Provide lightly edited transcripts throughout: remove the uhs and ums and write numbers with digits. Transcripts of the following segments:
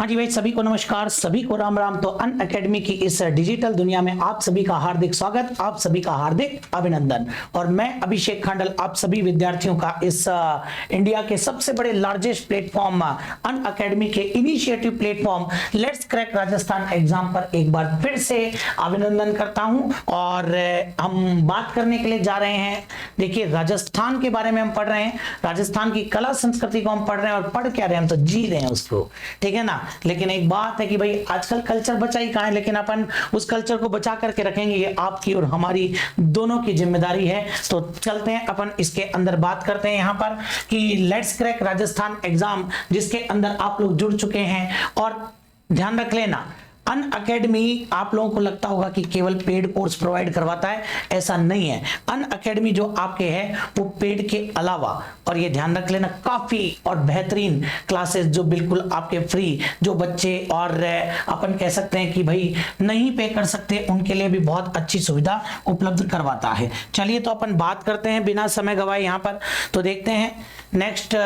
हाँ जी भाई, सभी को नमस्कार, सभी को राम राम। तो अन अकेडमी की इस डिजिटल दुनिया में आप सभी का हार्दिक स्वागत, आप सभी का हार्दिक अभिनंदन। और मैं अभिषेक खंडल आप सभी विद्यार्थियों का इस इंडिया के सबसे बड़े लार्जेस्ट प्लेटफॉर्म अन अकेडमी के initiative platform let's crack Rajasthan exam पर एक बार फिर से अभिनंदन करता हूं। और हम बात करने के लिए जा रहे हैं, देखिए राजस्थान के बारे में हम पढ़ रहे हैं, राजस्थान की कला संस्कृति को हम पढ़ रहे हैं। और पढ़ क्या रहे हैं, हम तो जी रहे हैं उसको, ठीक है ना। लेकिन एक बात है कि भाई आजकल कल्चर बचा ही कहां है, लेकिन अपन उस कल्चर को बचा करके रखेंगे, ये आपकी और हमारी दोनों की जिम्मेदारी है। तो चलते हैं अपन इसके अंदर बात करते हैं यहां पर कि लेट्स क्रैक राजस्थान एग्जाम, जिसके अंदर आप लोग जुड़ चुके हैं। और ध्यान रख लेना, अन अकेडमी आप लोगों को लगता होगा कि केवल पेड कोर्स प्रोवाइड करवाता है, ऐसा नहीं है। अन अकेडमी जो आपके है वो पेड के अलावा, और ये ध्यान रख लेना, काफी और बेहतरीन क्लासेस जो बिल्कुल आपके फ्री, जो बच्चे और अपन कह सकते हैं कि भाई नहीं पे कर सकते, उनके लिए भी बहुत अच्छी सुविधा उपलब्ध करवाता है। चलिए तो अपन बात करते हैं बिना समय गवाए यहां पर। तो देखते हैं नेक्स्ट।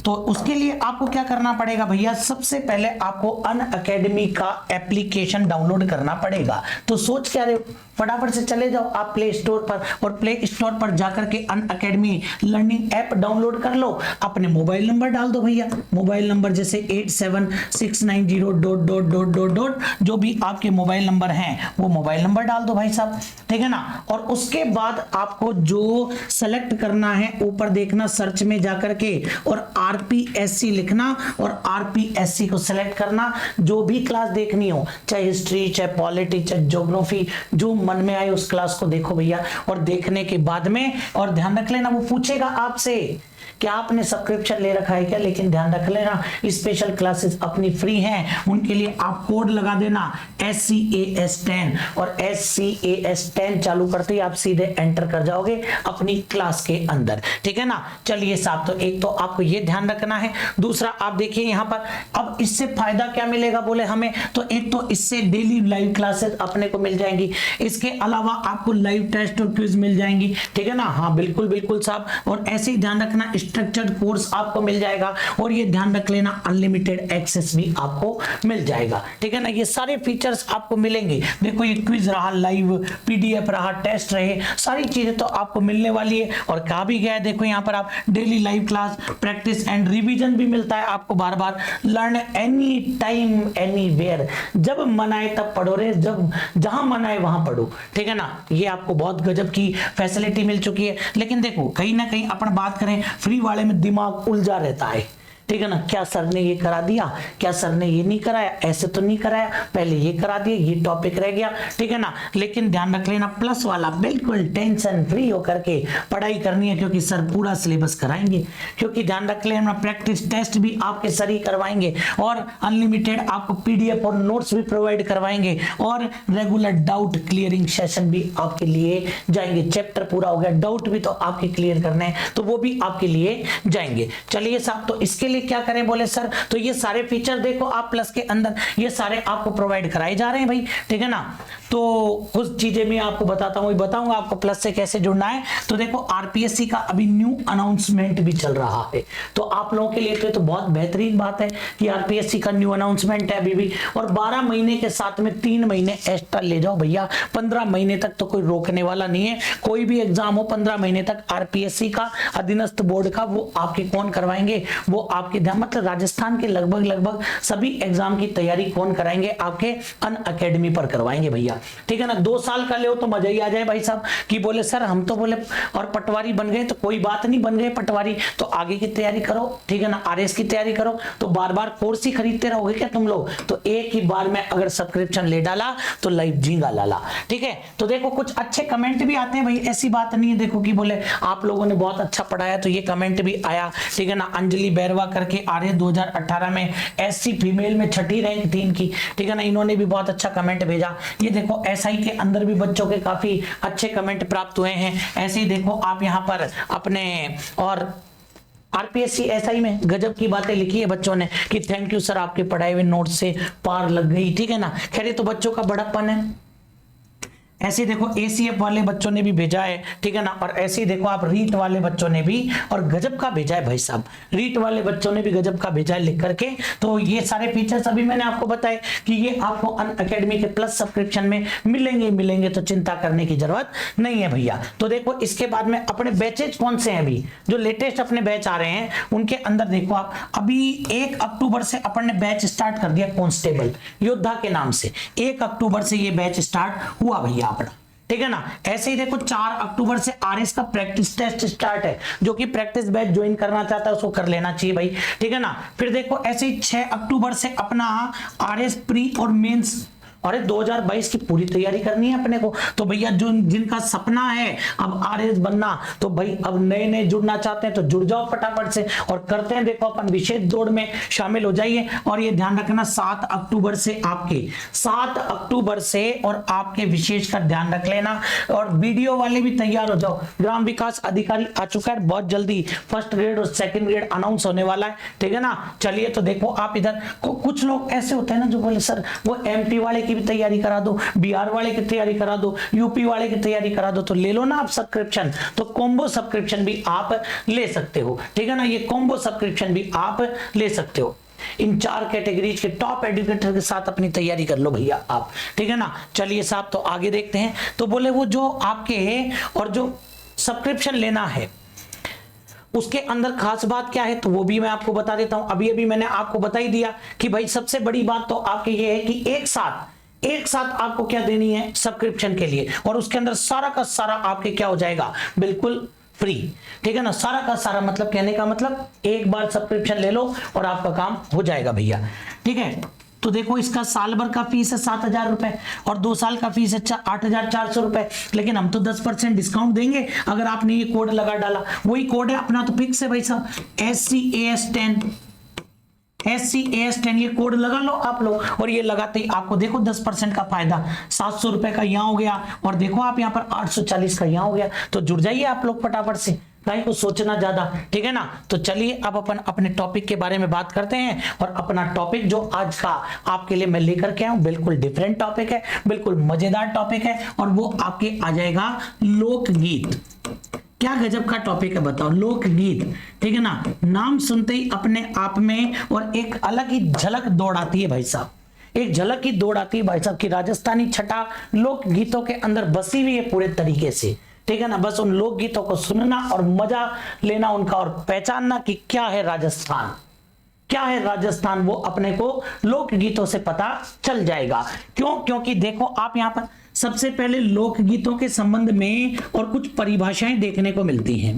तो उसके लिए आपको क्या करना पड़ेगा भैया, सबसे पहले आपको अन अकेडमी का एप्लीकेशन डाउनलोड करना पड़ेगा। तो सोच क्या रहे हो, फटाफट से चले जाओ आप प्ले स्टोर पर, और प्ले स्टोर पर जाकर के अन अकेडमी लर्निंग ऐप डाउनलोड कर लो। अपने मोबाइल नंबर डाल दो भैया, मोबाइल नंबर जैसे 8769 ... जो भी आपके मोबाइल नंबर हैं वो मोबाइल नंबर डाल दो भाई साहब, ठीक है ना। और उसके बाद आपको जो सेलेक्ट करना है, ऊपर देखना सर्च में जाकर के और आरपीएससी लिखना, और आरपीएससी को सिलेक्ट करना। जो भी क्लास देखनी हो, चाहे हिस्ट्री, चाहे पॉलिटी, चाहे ज्योग्राफी, जो मन में आए उस क्लास को देखो भैया। और देखने के बाद में, और ध्यान रख लेना, वो पूछेगा आपसे क्या आपने सब्सक्रिप्शन ले रखा है क्या, लेकिन ध्यान रख लेना स्पेशल क्लासेस अपनी फ्री हैं, उनके लिए आप कोड लगा देना SCAS10, और SCAS10 चालू करते ही आप सीधे एंटर कर जाओगे अपनी क्लास के अंदर, ठीक है ना। चलिए साहब, तो एक तो आपको ये ध्यान रखना है। दूसरा आप देखिए यहाँ पर, अब इससे फायदा क्या मिलेगा बोले हमें, तो एक तो इससे डेली लाइव क्लासेस अपने को मिल जाएंगी, इसके अलावा आपको लाइव टेस्ट और क्विज मिल जाएंगी, ठीक है ना। हाँ बिल्कुल बिल्कुल साहब। और ऐसे ही ध्यान रखना, स्ट्रक्चर्ड कोर्स आपको मिल जाएगा, और ये ध्यान रख लेना अनलिमिटेड एक्सेस भी आपको मिल जाएगा, ठीक है ना। ये सारे फीचर्स आपको मिलेंगे। देखो ये क्विज रहा, लाइव पीडीएफ रहा, टेस्ट रहे, सारी चीजें तो आपको मिलने वाली है। और कहा भी गया है, देखो यहाँ पर आप daily live class, practice and revision भी मिलता है आपको बार बार। लर्न एनी टाइम एनीवेयर, जब मन आए तब पढ़ो रे, जब जहां मन आए वहां पढ़ो, ठीक है ना। ये आपको बहुत गजब की फैसिलिटी मिल चुकी है। लेकिन देखो कहीं ना कहीं अपन बात करें, फ्री वाले में दिमाग उलझा रहता है, ठीक है ना। क्या सर ने ये करा दिया, क्या सर ने ये नहीं कराया, ऐसे तो नहीं कराया, पहले ये करा दिया, ये टॉपिक रह गया, ठीक है ना। लेकिन ध्यान रख लेना, प्लस वाला बिल्कुल टेंशन फ्री होकर के पढ़ाई करनी है, क्योंकि सर पूरा सिलेबस कराएंगे। क्योंकि ध्यान रख लेना, प्रैक्टिस टेस्ट भी आपके सर ही करवाएंगे, और अनलिमिटेड आपको पीडीएफ और नोट्स भी प्रोवाइड करवाएंगे, और रेगुलर डाउट क्लियरिंग सेशन भी आपके लिए जाएंगे। चैप्टर पूरा हो गया, डाउट भी तो आपके क्लियर करने हैं, तो वो भी आपके लिए जाएंगे। चलिए साहब, तो इसके लिए क्या करें बोले सर, तो ये सारे फीचर देखो आप प्लस के अंदर, ये सारे आपको प्रोवाइड कराए जा रहे हैं भाई, ठीक है ना। तो कुछ चीजें मैं आपको बताता हूं, बताऊंगा आपको प्लस से कैसे जुड़ना है। तो देखो आरपीएससी का अभी न्यू अनाउंसमेंट भी चल रहा है, तो आप लोगों के लिए तो बहुत बेहतरीन बात है कि आरपीएससी का न्यू अनाउंसमेंट है अभी भी। और 12 महीने के साथ में 3 महीने एक्स्ट्रा ले जाओ भैया, 15 महीने तक तो कोई रोकने वाला नहीं है। कोई भी एग्जाम हो 15 महीने तक आरपीएससी का अधीनस्थ बोर्ड का, वो आपके कौन करवाएंगे, वो आपके मतलब राजस्थान के लगभग सभी एग्जाम की तैयारी कौन कराएंगे, आपके अन अकेडमी पर करवाएंगे भैया, ठीक है ना। 2 साल का ले तो मजा ही आ जाए भाई साहब, कि बोले सर हम तो बोले और पटवारी बन गए, तो कोई बात नहीं, बन गए पटवारी तो आगे की तैयारी करो, ठीक है ना, आरएस की तैयारी करो। तो बार बार कोर्स ही खरीदते रहोगे क्या तुम लोग, तो एक ही बार में अगर सब्सक्रिप्शन ले डाला तो लाइव झींगा लाला, ठीक है। तो देखो कुछ अच्छे कमेंट भी आते हैं भाई, ऐसी बात नहीं है, देखो कि बोले आप लोगों ने बहुत अच्छा पढ़ाया, तो ये कमेंट भी आया, ठीक है ना। अंजलि बैरवा करके आर्य 2018 में एससी फीमेल में 6ठी रैंक थी इनकी, ठीक है ना, इन्होंने भी बहुत अच्छा कमेंट भेजा। ये देखो एसआई के अंदर भी बच्चों के काफी अच्छे कमेंट प्राप्त हुए हैं। ऐसे ही देखो आप यहाँ पर अपने, और आरपीएससी एसआई में गजब की बातें लिखी है बच्चों ने कि थैंक यू सर, आपके पढ़ाए हुए नोट से पार लग गई, ठीक है ना। खैर ये तो बच्चों का बड़प्पन है। ऐसे देखो एसीएफ वाले बच्चों ने भी भेजा है, ठीक है ना, और ऐसे ही देखो आप रीट वाले बच्चों ने भी, और गजब का भेजा है भाई साहब, रीट वाले बच्चों ने भी गजब का भेजा है लिख करके। तो ये सारे फीचर्स अभी मैंने आपको बताए कि ये आपको अनअकैडमी के प्लस सब्सक्रिप्शन में मिलेंगे, तो चिंता करने की जरूरत नहीं है भैया। तो देखो इसके बाद में अपने बैचेज कौन से हैं, अभी जो लेटेस्ट अपने बैच आ रहे हैं उनके अंदर देखो आप, अभी 1 अक्टूबर से अपन ने बैच स्टार्ट कर दिया कांस्टेबल योद्धा के नाम से। 1 अक्टूबर से ये बैच स्टार्ट हुआ भैया अपना, ठीक है ना। ऐसे ही देखो 4 अक्टूबर से आरएस का प्रैक्टिस टेस्ट स्टार्ट है, जो कि प्रैक्टिस बैच ज्वाइन करना चाहता है उसको कर लेना चाहिए भाई, ठीक है ना। फिर देखो ऐसे ही 6 अक्टूबर से अपना आरएस प्री और मेंस, और 2022 की पूरी तैयारी करनी है अपने को। तो भैया जो जिनका सपना है अब आरएस बनना, तो भाई अब नए नए जुड़ना चाहते हैं तो जुड़ जाओ फटाफट से, और करते हैं देखो अपन विशेष दौड़ में शामिल हो जाइए। और ये ध्यान रखना 7 अक्टूबर से आपके 7 अक्टूबर से, और आपके विशेष का ध्यान रख लेना। और वीडियो वाले भी तैयार हो जाओ, ग्राम विकास अधिकारी आ चुका है, बहुत जल्दी फर्स्ट ग्रेड और सेकंड ग्रेड अनाउंस होने वाला है, ठीक है ना। चलिए तो देखो आप इधर कुछ लोग ऐसे होते हैं ना जो बोले सर वो एमपी वाले की भी तैयारी करा दो, बिहार वाले की तैयारी करा दो, यूपी वाले की तैयारी करा दो, तो ले लो ना आप सब्सक्रिप्शन। तो कॉम्बो सब्सक्रिप्शन भी आप ले सकते हो, ठीक है ना, ये कॉम्बो सब्सक्रिप्शन भी आप ले सकते हो। इन 4 कैटेगरीज के टॉप एजुकेटर के साथ अपनी तैयारी कर लो भैया आप, ठीक है ना। चलिए साहब तो आगे देखते हैं। तो बोले वो जो आपके और जो सब्सक्रिप्शन लेना है उसके अंदर खास बात क्या है, तो वो भी मैं आपको बता देता हूं। अभी मैंने आपको बता ही दिया कि भाई सबसे बड़ी बात तो आपके ये है कि एक साथ आपको क्या देनी है सब्सक्रिप्शन के लिए, और उसके अंदर सारा का सारा आपके क्या हो जाएगा, बिल्कुल फ्री, ठीक है ना। सारा का सारा मतलब कहने का मतलब एक बार सब्सक्रिप्शन ले लो और आपका काम हो जाएगा भैया, ठीक है। तो देखो इसका साल भर का फीस है 7,000 रुपए, और 2 साल का फीस है 8,400 रुपए, लेकिन हम तो 10% डिस्काउंट देंगे अगर आपने ये कोड लगा डाला। वही कोड है अपना तो फिक्स है भाई साहब, SCAS10 ये कोड लगा लो आप लोग, और ये लगाते ही आपको देखो 10% का फायदा, 700 रुपए का यहाँ हो गया, और देखो आप यहाँ पर 840 का यहाँ हो गया। तो जुड़ जाइए आप लोग फटाफट से, कहीं को सोचना ज्यादा, ठीक है ना। तो चलिए अब अपन अपने टॉपिक के बारे में बात करते हैं। और अपना टॉपिक जो आज का आपके लिए मैं लेकर के आया हूं बिल्कुल डिफरेंट टॉपिक है, बिल्कुल मजेदार टॉपिक है, और वो आपके आ जाएगा लोकगीत। क्या गजब का टॉपिक है बताओ, लोकगीत, ठीक है ना। नाम सुनते ही अपने आप में और एक अलग ही झलक दौड़ आती है भाई साहब, एक झलक ही दौड़ आती है भाई साहब कि राजस्थानी छटा लोकगीतों के अंदर बसी हुई है पूरे तरीके से, ठीक है ना। बस उन लोकगीतों को सुनना और मजा लेना उनका, और पहचानना कि क्या है राजस्थान, क्या है राजस्थान, वो अपने को लोकगीतों से पता चल जाएगा। क्यों? क्योंकि देखो आप यहाँ पर सबसे पहले लोकगीतों के संबंध में और कुछ परिभाषाएं देखने को मिलती हैं,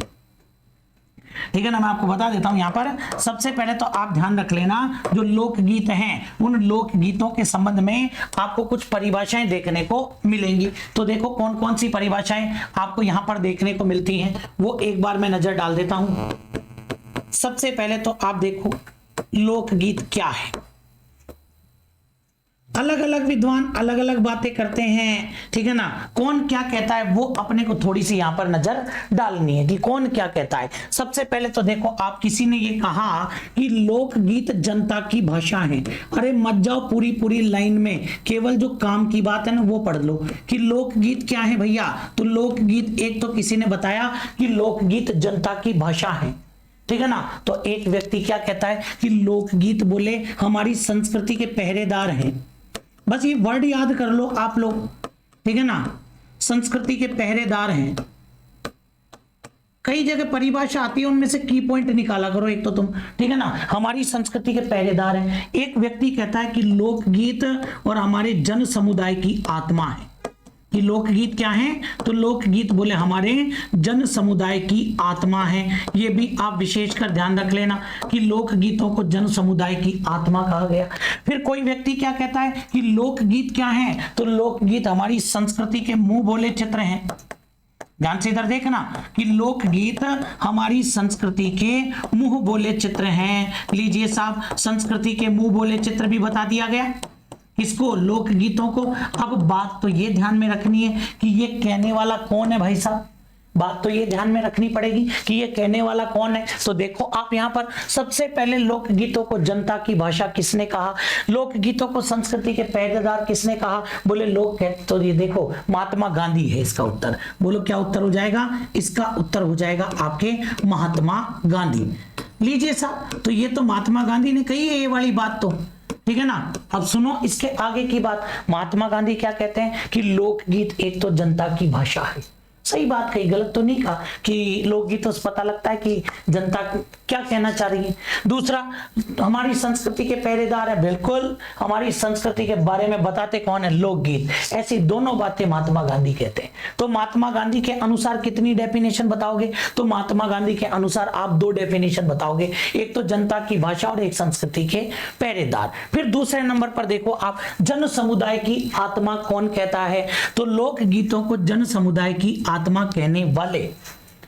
ठीक है ना। मैं आपको बता देता हूं, यहां पर सबसे पहले तो आप ध्यान रख लेना, जो लोकगीत हैं उन लोकगीतों के संबंध में आपको कुछ परिभाषाएं देखने को मिलेंगी। तो देखो कौन कौन सी परिभाषाएं आपको यहां पर देखने को मिलती हैं, वो एक बार मैं नजर डाल देता हूं। सबसे पहले तो आप देखो लोकगीत क्या है। अलग अलग विद्वान अलग अलग बातें करते हैं, ठीक है ना। कौन क्या कहता है वो अपने को थोड़ी सी यहां पर नजर डालनी है कि कौन क्या कहता है। सबसे पहले तो देखो आप, किसी ने ये कहा कि लोकगीत जनता की भाषा है। अरे मत जाओ पूरी लाइन में, केवल जो काम की बात है ना वो पढ़ लो कि लोकगीत क्या है भैया। तो लोकगीत, एक तो किसी ने बताया कि लोकगीत जनता की भाषा है, ठीक है ना। तो एक व्यक्ति क्या कहता है कि लोकगीत बोले हमारी संस्कृति के पहरेदार हैं। बस ये वर्ड याद कर लो आप लोग, ठीक है ना, संस्कृति के पहरेदार हैं। कई जगह परिभाषा आती है, उनमें से की पॉइंट निकाला करो एक तो तुम, ठीक है ना। हमारी संस्कृति के पहरेदार हैं। एक व्यक्ति कहता है कि लोकगीत और हमारे जन समुदाय की आत्मा है। कि लोकगीत क्या है, तो लोकगीत बोले हमारे जन समुदाय की आत्मा है। ये भी आप विशेषकर ध्यान रख लेना कि लोकगीतों को जन समुदाय की आत्मा कहा गया। फिर कोई व्यक्ति क्या कहता है कि लोकगीत क्या है, तो लोकगीत हमारी संस्कृति के मुंह बोले चित्र हैं। ध्यान से इधर देखना कि लोकगीत हमारी संस्कृति के मुंह बोले चित्र हैं। लीजिए साहब, संस्कृति के मुंह बोले चित्र भी बता दिया गया इसको, लोकगीतों को। अब बात तो ये ध्यान में रखनी है कि ये कहने वाला कौन है भाई साहब, बात तो ये ध्यान में रखनी पड़ेगी कि ये कहने वाला कौन है। तो देखो आप यहाँ पर सबसे पहले लोकगीतों को जनता की भाषा किसने कहा, लोकगीतों को संस्कृति के पहरेदार किसने कहा, बोले लोग कहते, तो ये देखो महात्मा गांधी है इसका उत्तर। बोलो क्या उत्तर हो जाएगा, इसका उत्तर हो जाएगा आपके महात्मा गांधी। लीजिए साहब, तो ये तो महात्मा गांधी ने कही है ये वाली बात, तो ठीक है ना। अब सुनो इसके आगे की बात। महात्मा गांधी क्या कहते हैं कि लोकगीत एक तो जनता की भाषा है। सही बात कही, गलत तो नहीं कहा कि लोकगीतों से पता लगता है कि जनता क्या कहना चाह रही है। दूसरा, हमारी संस्कृति के पहरेदार है, बिल्कुल हमारी संस्कृति के बारे में बताते कौन है, लोकगीत। ऐसी दोनों बातें महात्मा गांधी कहते हैं। तो महात्मा गांधी के अनुसार कितनी डेफिनेशन बताओगे, तो महात्मा गांधी के अनुसार आप 2 डेफिनेशन बताओगे, एक तो जनता की भाषा और एक संस्कृति के पहरेदार। फिर दूसरे नंबर पर देखो आप, जन समुदाय की आत्मा कौन कहता है, तो लोकगीतों को जन समुदाय की आत्मा कहने वाले,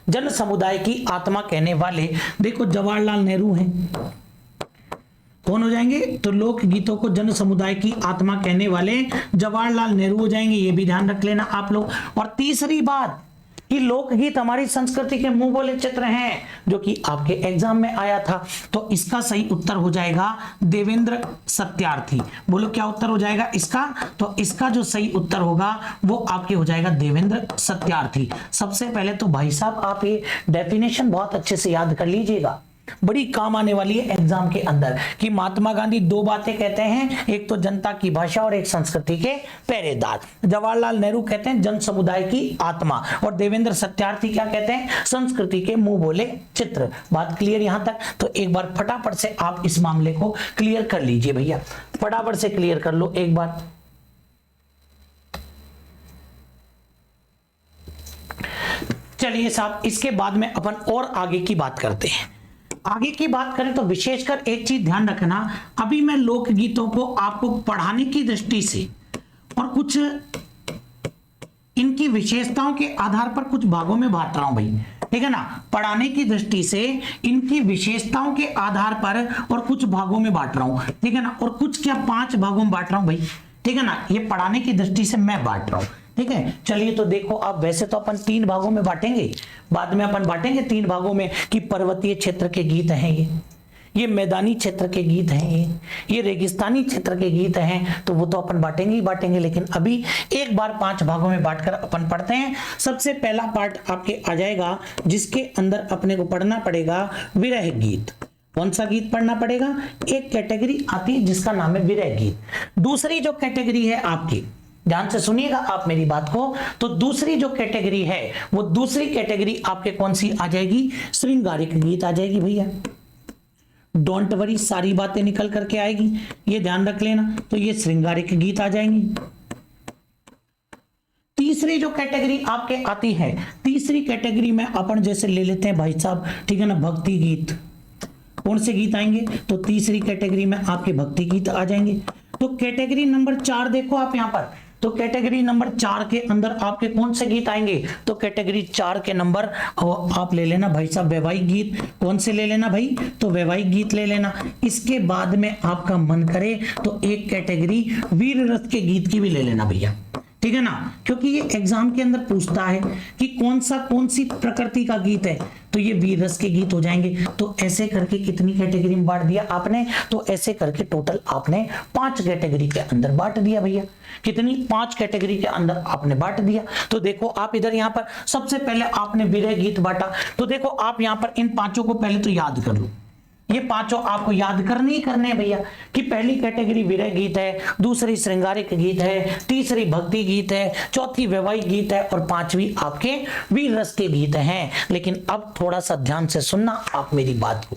जन समुदाय की आत्मा कहने वाले देखो जवाहरलाल नेहरू हैं। कौन हो जाएंगे, तो लोक गीतों को जन समुदाय की आत्मा कहने वाले जवाहरलाल नेहरू हो जाएंगे, ये भी ध्यान रख लेना आप लोग। और तीसरी बात कि लोकगीत हमारी संस्कृति के मुंह बोले चित्र हैं, जो कि आपके एग्जाम में आया था। तो इसका सही उत्तर हो जाएगा देवेंद्र सत्यार्थी। बोलो क्या उत्तर हो जाएगा इसका, तो इसका जो सही उत्तर होगा वो आपके हो जाएगा देवेंद्र सत्यार्थी। सबसे पहले तो भाई साहब आप ये डेफिनेशन बहुत अच्छे से याद कर लीजिएगा, बड़ी काम आने वाली है एग्जाम के अंदर, कि महात्मा गांधी 2 बातें कहते हैं, एक तो जनता की भाषा और एक संस्कृति के पहरेदार। जवाहरलाल नेहरू कहते हैं जन समुदाय की आत्मा, और देवेंद्र सत्यार्थी क्या कहते हैं, संस्कृति के मुंह बोले चित्र। बात क्लियर यहां तक। तो एक बार फटाफट से आप इस मामले को क्लियर कर लीजिए भैया, फटाफट से क्लियर कर लो एक बार। चलिए साहब, इसके बाद में अपन और आगे की बात करते हैं। आगे की बात करें तो विशेषकर एक चीज ध्यान रखना, अभी मैं लोकगीतों को आपको पढ़ाने की दृष्टि से और कुछ इनकी विशेषताओं के आधार पर कुछ भागों में बांट रहा हूं भाई, ठीक है ना। पढ़ाने की दृष्टि से इनकी विशेषताओं के आधार पर और कुछ भागों में बांट रहा हूं, ठीक है ना। और कुछ क्या 5 भागों में बांट रहा हूं भाई, ठीक है ना। ये पढ़ाने की दृष्टि से मैं बांट रहा हूं, ठीक है। चलिए तो देखो, आप वैसे तो अपन 3 भागों में बांटेंगे, बाद में अपन बांटेंगे 3 भागों में कि पर्वतीय क्षेत्र के गीत हैं ये मैदानी क्षेत्र के गीत हैं, ये रेगिस्तानी क्षेत्र के गीत हैं, तो वो तो अपन बांटेंगे ही बांटेंगे। लेकिन अभी एक बार 5 भागों में बांटकर अपन पढ़ते हैं। सबसे पहला पार्ट आपके आ जाएगा जिसके अंदर अपने को पढ़ना पड़ेगा विरह गीत। कौन सा गीत पढ़ना पड़ेगा, एक कैटेगरी आती है जिसका नाम है विरह गीत। दूसरी जो कैटेगरी है आपकी, ध्यान से सुनिएगा आप मेरी बात को, तो दूसरी जो कैटेगरी है वो दूसरी कैटेगरी आपके कौन सी आ जाएगी, श्रृंगारिक गीत आ जाएगी भैया। डोंट वरी, सारी बातें निकल करके आएगी, ये ध्यान रख लेना। तो ये श्रृंगारिक गीत आ जाएंगे। तीसरी जो कैटेगरी आपके आती है, तीसरी कैटेगरी में अपन जैसे ले लेते हैं भाई साहब, ठीक है ना, भक्ति गीत। कौन से गीत आएंगे, तो तीसरी कैटेगरी में आपके भक्ति गीत आ जाएंगे। तो कैटेगरी नंबर 4 देखो आप यहां पर, तो कैटेगरी नंबर 4 के अंदर आपके कौन से गीत आएंगे, तो कैटेगरी 4 के नंबर आप ले लेना भाई साहब वैवाहिक गीत। कौन से ले लेना भाई, तो वैवाहिक गीत ले लेना। इसके बाद में आपका मन करे तो एक कैटेगरी वीर रस के गीत की भी ले लेना भैया, ठीक है ना, क्योंकि ये एग्जाम के अंदर पूछता है कि कौन सी प्रकृति का गीत है, तो ये वीर रस के गीत हो जाएंगे। तो ऐसे करके कितनी कैटेगरी में बांट दिया आपने, तो ऐसे करके टोटल आपने 5 कैटेगरी के अंदर बांट दिया भैया। कितनी, 5 कैटेगरी के अंदर आपने बांट दिया। तो देखो आप इधर यहाँ पर सबसे पहले आपने विरह गीत बांटा, तो देखो आप यहाँ पर इन 5 को पहले तो याद कर लो। ये 5 आपको याद करने ही करने हैं भैया, कि पहली कैटेगरी विरह गीत है, दूसरी श्रृंगारिक गीत है, तीसरी भक्ति गीत है, चौथी वैवाहिक गीत है, और 5वीं आपके वीर रस के गीत हैं। लेकिन अब थोड़ा सा ध्यान से सुनना आप मेरी बात को,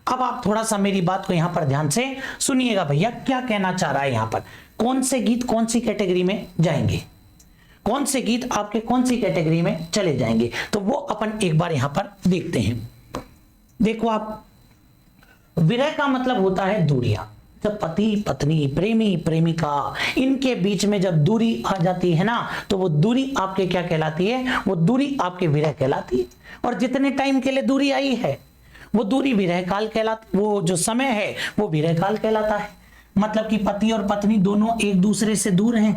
अब आप थोड़ा सा मेरी बात को यहां पर ध्यान से सुनिएगा भैया, क्या कहना चाह रहा है यहां पर, कौन से गीत कौन सी कैटेगरी में जाएंगे, कौन से गीत आपके कौन सी कैटेगरी में चले जाएंगे, तो वो अपन एक बार यहां पर देखते हैं। देखो आप, विरह का मतलब होता है दूरियां, जब पति पत्नी प्रेमी प्रेमिका इनके बीच में जब दूरी आ जाती है ना, तो वो दूरी आपके क्या कहलाती है, वो दूरी आपके विरह कहलाती है। और जितने टाइम के लिए दूरी आई है वो दूरी विरह काल कहलाती, वो जो समय है वो विरह काल कहलाता है। मतलब कि पति और पत्नी दोनों एक दूसरे से दूर हैं,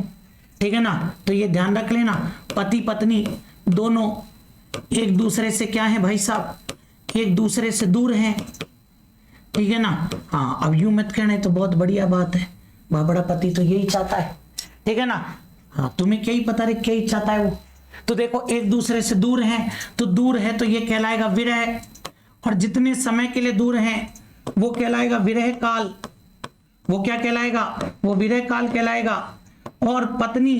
ठीक है ना, तो ये ध्यान रख लेना, पति पत्नी दोनों एक दूसरे से क्या है भाई साहब, एक दूसरे से दूर हैं, ठीक है ना। हाँ, अब यूं मत कहना तो बहुत बढ़िया बात है, बाबड़ा पति तो यही चाहता है, ठीक है ना। हाँ, तुम्हें क्या ही पता रे क्या ही चाहता है वो। तो देखो एक दूसरे से दूर हैं, तो दूर है तो ये कहलाएगा विरह, और जितने समय के लिए दूर हैं वो कहलाएगा विरह काल, वो क्या कहलाएगा, वो विरह काल कहलाएगा। और पत्नी,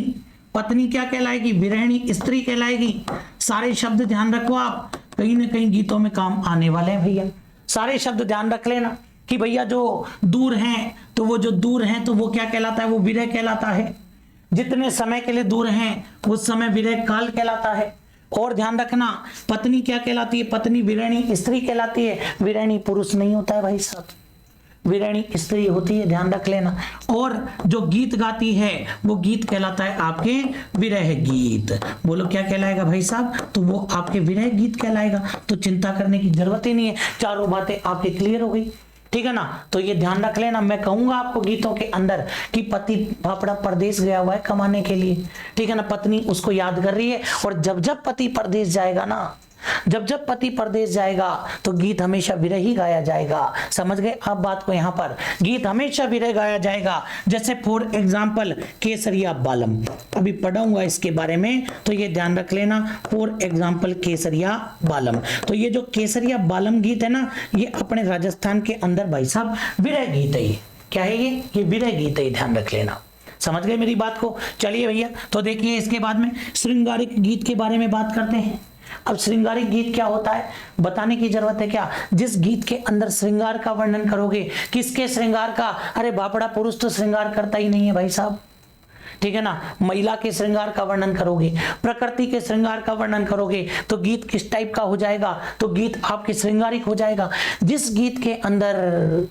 पत्नी क्या कहलाएगी, विरहिणी स्त्री कहलाएगी। सारे शब्द ध्यान रखो आप, कहीं ना कहीं गीतों में काम आने वाले हैं भैया, सारे शब्द ध्यान रख लेना कि भैया जो दूर हैं तो वो जो दूर हैं तो वो क्या कहलाता है, वो विरह कहलाता है। जितने समय के लिए दूर हैं उस समय विरह काल कहलाता है। और ध्यान रखना पत्नी क्या कहलाती है, पत्नी विरहिणी स्त्री कहलाती है, विरहिणी पुरुष नहीं होता है भाई साहब, विरहिणी स्त्री होती है, ध्यान रख लेना। और जो गीत गाती है वो गीत कहलाता है आपके विरह गीत। बोलो क्या कहलाएगा भाई साहब, तो वो आपके विरह गीत कहलाएगा। तो चिंता करने की जरूरत ही नहीं है, चारों बातें आपके क्लियर हो गई, ठीक है ना। तो ये ध्यान रख लेना, मैं कहूंगा आपको गीतों के अंदर कि पति भापड़ा परदेश गया हुआ है कमाने के लिए, ठीक है ना, पत्नी उसको याद कर रही है। और जब जब पति परदेश जाएगा ना, जब जब पति परदेश जाएगा तो गीत हमेशा विरह ही गाया जाएगा। समझ गए आप बात को, यहां पर गीत हमेशा विरह गाया जाएगा। जैसे फॉर एग्जाम्पल केसरिया बालम, अभी पढ़ाऊंगा इसके बारे में, तो ये ध्यान रख लेना। फॉर एग्जाम्पल केसरिया बालम, तो ये जो केसरिया बालम गीत है ना, ये अपने राजस्थान के अंदर भाई साहब विरह गीत है। ये क्या है, ये विरह गीत है, ध्यान रख लेना। समझ गए मेरी बात को। चलिए भैया, तो देखिए इसके बाद में श्रृंगारिक गीत के बारे में बात करते हैं। अब श्रृंगारिक गीत क्या होता है बताने की जरूरत है क्या, जिस गीत के अंदर श्रृंगार का वर्णन करोगे, किसके श्रृंगार का, अरे बापड़ा पुरुष तो श्रृंगार करता ही नहीं है भाई साहब, ठीक है ना। महिला के श्रृंगार का वर्णन करोगे, प्रकृति के श्रृंगार का वर्णन करोगे, तो गीत किस टाइप का हो जाएगा, तो गीत आपके श्रृंगारिक हो जाएगा। जिस गीत के अंदर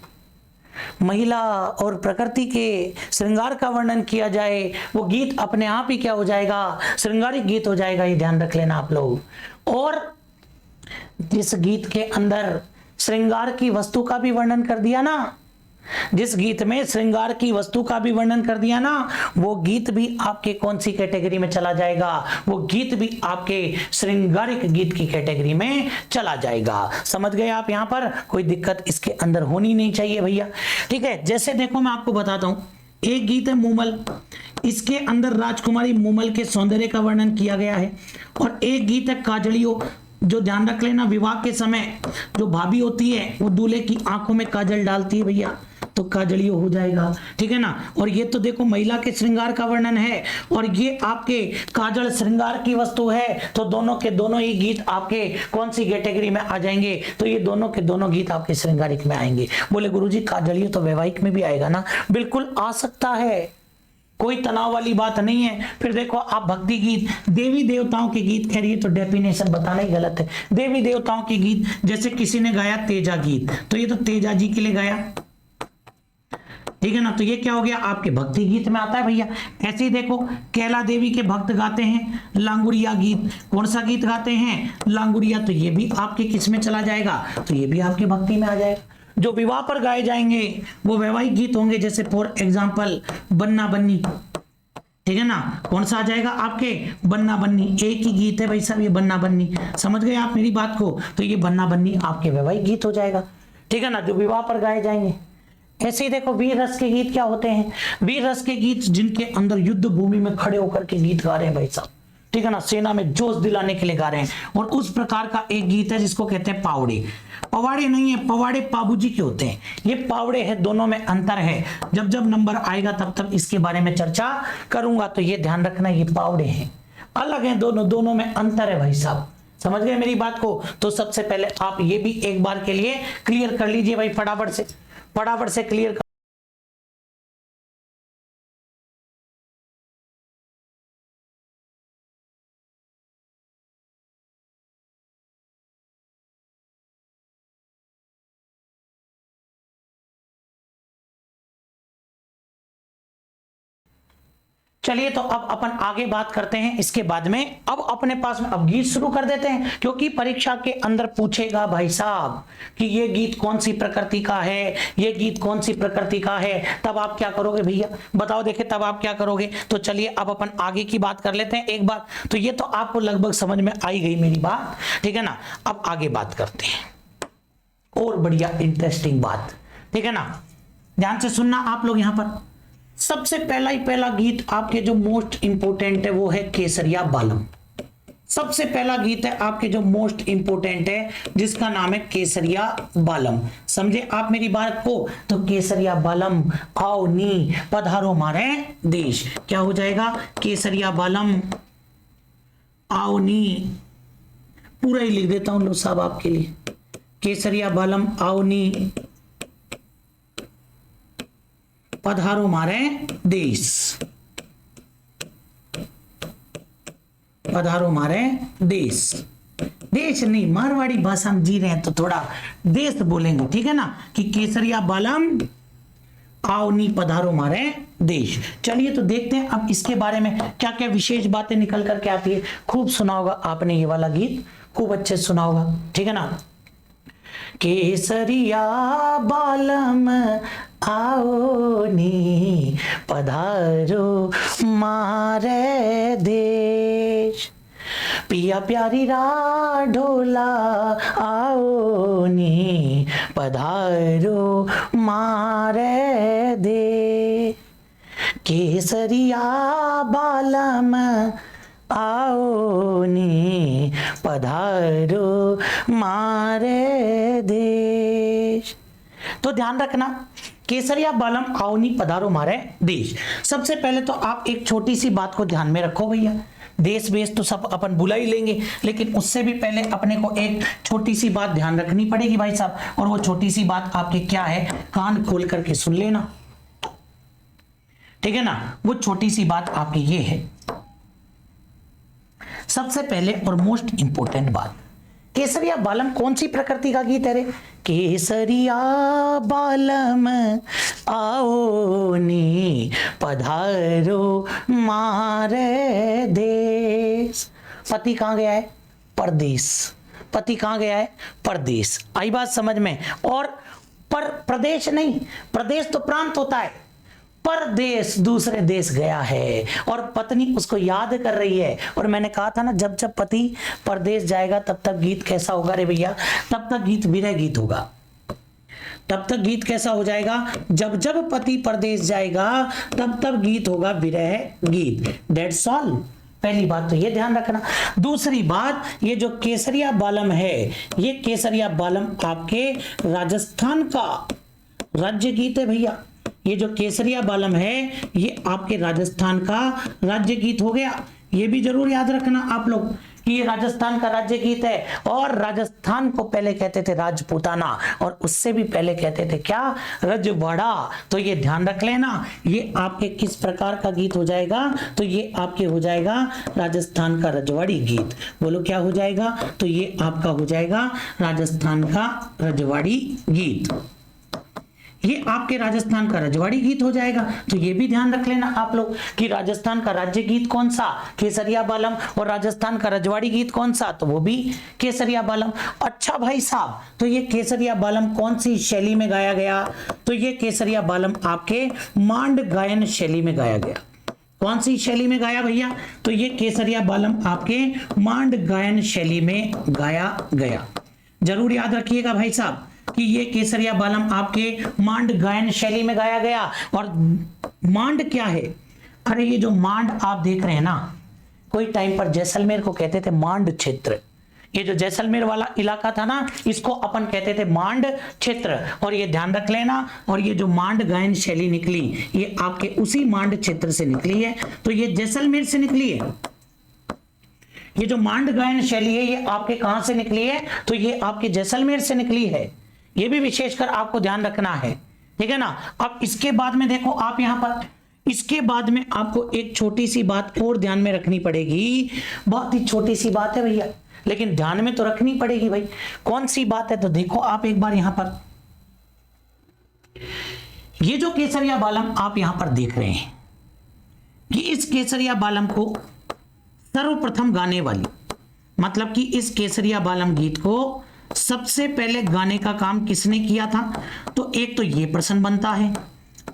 महिला और प्रकृति के श्रृंगार का वर्णन किया जाए वो गीत अपने आप ही क्या हो जाएगा, श्रृंगारिक गीत हो जाएगा, ये ध्यान रख लेना आप लोग। और जिस गीत के अंदर श्रृंगार की वस्तु का भी वर्णन कर दिया ना, जिस गीत में श्रृंगार की वस्तु का भी वर्णन कर दिया ना, वो गीत भी आपके कौन सी कैटेगरी में चला जाएगा, वो गीत भी आपके श्रृंगारिक गीत की कैटेगरी में चला जाएगा। समझ गए आप, यहां पर कोई दिक्कत इसके अंदर होनी नहीं चाहिए भैया, ठीक है। जैसे देखो मैं आपको बताता हूं, एक गीत है मूमल, इसके अंदर राजकुमारी मूमल के सौंदर्य का वर्णन किया गया है। और एक गीत है काजलियो, जो ध्यान रख लेना विवाह के समय जो भाभी होती है वो दूल्हे की आंखों में काजल डालती है भैया, तो काजलियो हो जाएगा, ठीक है ना। और ये तो देखो महिला के श्रृंगार का वर्णन है, और ये आपके काजल श्रृंगार की वस्तु है, तो दोनों के दोनों ही गीत आपके कौन सी कैटेगरी में आ जाएंगे, तो ये दोनों के दोनों गीत आपके श्रृंगारिक में आएंगे। बोले गुरुजी काजलियो तो वैवाहिक में भी आएगा ना, बिल्कुल आ सकता है, कोई तनाव वाली बात नहीं है। फिर देखो आप भक्ति गीत, देवी देवताओं के गीत, खैर ये तो डेफिनेशन बताना ही गलत है, देवी देवताओं के गीत, जैसे किसी ने गाया तेजा गीत, तो ये तो तेजा जी के लिए गाया, ठीक है ना, तो ये क्या हो गया आपके भक्ति गीत में आता है भैया। ऐसे ही देखो कैला देवी के भक्त गाते हैं लांगुरिया गीत, कौन सा गीत गाते हैं, लांगुरिया, तो ये भी आपके किस में चला जाएगा, तो ये भी आपके भक्ति में आ जाएगा। जो विवाह पर गाए जाएंगे वो वैवाहिक गीत होंगे, जैसे फॉर एग्जाम्पल बन्ना बन्नी, ठीक है ना, कौन सा आ जाएगा आपके, बन्ना बन्नी, एक ही गीत है भाई साहब ये बन्ना बन्नी। समझ गए आप मेरी बात को, तो ये बन्ना बन्नी आपके वैवाहिक गीत हो जाएगा, ठीक है ना, जो विवाह पर गाए जाएंगे। ऐसे ही देखो वीर रस के गीत क्या होते हैं, वीर रस के गीत जिनके अंदर युद्ध भूमि में खड़े होकर के गीत गा रहे हैं भाई साहब, ठीक है ना, सेना में जोश दिलाने के लिए गा रहे हैं। और उस प्रकार का एक गीत है जिसको कहते हैं पावड़े, पवाड़े नहीं है, पवाड़े पाबूजी के होते हैं, ये पावड़े है, दोनों में अंतर है। जब जब नंबर आएगा तब तब इसके बारे में चर्चा करूंगा, तो ये ध्यान रखना ये पावड़े हैं, अलग हैं दोनों, दोनों में अंतर है भाई साहब। समझ गए मेरी बात को, तो सबसे पहले आप ये भी एक बार के लिए क्लियर कर लीजिए भाई, फटाफट से क्लियर कर। चलिए तो अब अपन आगे बात करते हैं इसके बाद में। अब अपने पास में अब गीत शुरू कर देते हैं, क्योंकि परीक्षा के अंदर पूछेगा भाई साहब कि ये गीत कौन सी प्रकृति का है, ये गीत कौन सी प्रकृति का है, तब आप क्या करोगे भैया बताओ, देखे तब आप क्या करोगे। तो चलिए अब अपन आगे की बात कर लेते हैं एक बार। तो ये तो आपको लगभग समझ में आई गई मेरी बात, ठीक है ना। अब आगे बात करते हैं और बढ़िया इंटरेस्टिंग बात, ठीक है ना। ध्यान से सुनना आप लोग। यहां पर सबसे पहला गीत आपके जो मोस्ट इंपोर्टेंट है वो है केसरिया बालम। सबसे पहला गीत है आपके जो मोस्ट इंपोर्टेंट है, जिसका नाम है केसरिया बालम। समझे आप मेरी बात को। तो केसरिया बालम आओ नी पधारो मारे देश, क्या हो जाएगा, केसरिया बालम आओ नी, पूरा ही लिख देता हूं लो साहब आपके लिए, केसरिया बालम आओ नी पधारो मारे देश, पधारो मारे देश। देश नहीं, मारवाड़ी भाषा में जी रहे हैं तो थोड़ा देश बोलेंगे, ठीक है ना, कि केसरिया बालम आओ नी पधारो मारे देश। चलिए तो देखते हैं अब इसके बारे में क्या क्या विशेष बातें निकल करके आती है। खूब सुना होगा आपने ये वाला गीत, खूब अच्छे से सुना होगा, ठीक है ना। केसरिया बालम आओ नी पधारो मारे देश, पिया प्यारी ढोला आओ नी पधारो मारे दे, केसरिया बालम आओ नी पधारो मारे देश। तो ध्यान रखना, केसरिया बालम आओ नी पधारो मारे देश। सबसे पहले तो आप एक छोटी सी बात को ध्यान में रखो भैया, देश बेस तो सब अपन बुला ही लेंगे, लेकिन उससे भी पहले अपने को एक छोटी सी बात ध्यान रखनी पड़ेगी भाई साहब। और वो छोटी सी बात आपके क्या है, कान खोल करके सुन लेना, ठीक है ना। वो छोटी सी बात आपकी ये है, सबसे पहले और मोस्ट इंपोर्टेंट बात, केसरिया बालम कौन सी प्रकृति का गीत है रे, केसरिया बालम आओ नी पधारो मारे देश। पति कहां गया है, परदेश। पति कहां गया है, परदेश। आई बात समझ में। और पर प्रदेश नहीं, प्रदेश तो प्रांत होता है, परदेश दूसरे देश गया है और पत्नी उसको याद कर रही है। और मैंने कहा था ना, जब जब पति परदेश जाएगा तब तक गीत कैसा होगा रे भैया, तब तक गीत विरह गीत होगा। तब तक गीत कैसा हो जाएगा, जब जब पति परदेश जाएगा तब तब गीत होगा विरह गीत। That's all. पहली बात तो ये ध्यान रखना। दूसरी बात, ये जो केसरिया बालम है, ये केसरिया बालम आपके राजस्थान का राज्य गीत है भैया। ये जो केसरिया बालम है ये आपके राजस्थान का राज्य गीत हो गया। ये भी जरूर याद रखना आप लोग कि ये राजस्थान का राज्य गीत है। और राजस्थान को पहले कहते थे राजपूताना, और उससे भी पहले कहते थे क्या, रजवाड़ा। तो ये ध्यान रख लेना, ये आपके किस प्रकार का गीत हो जाएगा, तो ये आपके हो जाएगा राजस्थान का रजवाड़ी गीत। बोलो क्या हो जाएगा, तो ये आपका हो जाएगा राजस्थान का रजवाड़ी गीत। ये आपके राजस्थान का रजवाड़ी गीत हो जाएगा। तो ये भी ध्यान रख लेना आप लोग कि राजस्थान का राज्य गीत कौन सा, केसरिया बालम, और राजस्थान का रजवाड़ी गीत कौन सा, तो वो भी केसरिया बालम। अच्छा भाई साहब, तो ये केसरिया बालम कौन सी शैली में गाया गया, तो ये केसरिया बालम आपके मांड गायन शैली में गाया गया। कौन सी शैली में गाया भैया, तो ये केसरिया बालम आपके मांड गायन शैली में गाया गया। जरूर याद रखिएगा भाई साहब कि ये केसरिया बालम आपके मांड गायन शैली में गाया गया। और मांड क्या है, अरे ये जो मांड आप देख रहे हैं ना, कोई टाइम पर जैसलमेर को कहते थे मांड क्षेत्र। ये जो जैसलमेर वाला इलाका था ना, इसको अपन कहते थे मांड क्षेत्र। और ये ध्यान रख लेना, और ये जो मांड गायन शैली निकली ये आपके उसी मांड क्षेत्र से निकली है। तो ये जैसलमेर से निकली है। ये जो मांड गायन शैली है ये आपके कहां से निकली है, तो ये आपके जैसलमेर से निकली है। ये भी विशेषकर आपको ध्यान रखना है, ठीक है ना। अब इसके बाद में देखो आप यहां पर, इसके बाद में आपको एक छोटी सी बात और ध्यान में रखनी पड़ेगी। बहुत ही छोटी सी बात है भैया, लेकिन ध्यान में तो रखनी पड़ेगी भाई। कौन सी बात है, तो देखो आप एक बार यहां पर, ये जो केसरिया बालम आप यहां पर देख रहे हैं, कि इस केसरिया बालम को सर्वप्रथम गाने वाली, मतलब कि इस केसरिया बालम गीत को सबसे पहले गाने का काम किसने किया था? तो एक तो ये प्रश्न बनता है।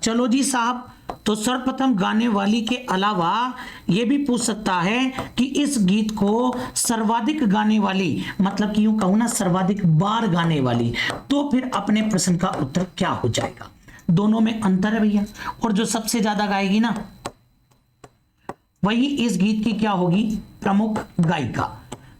चलो जी साहब, तो सर्वप्रथम गाने वाली के अलावा ये भी पूछ सकता है कि इस गीत को सर्वाधिक गाने वाली, मतलब कि यूं कहूं ना सर्वाधिक बार गाने वाली, तो फिर अपने प्रश्न का उत्तर क्या हो जाएगा? दोनों में अंतर है भैया, और जो सबसे ज्यादा गाएगी ना वही इस गीत की क्या होगी? प्रमुख गायिका।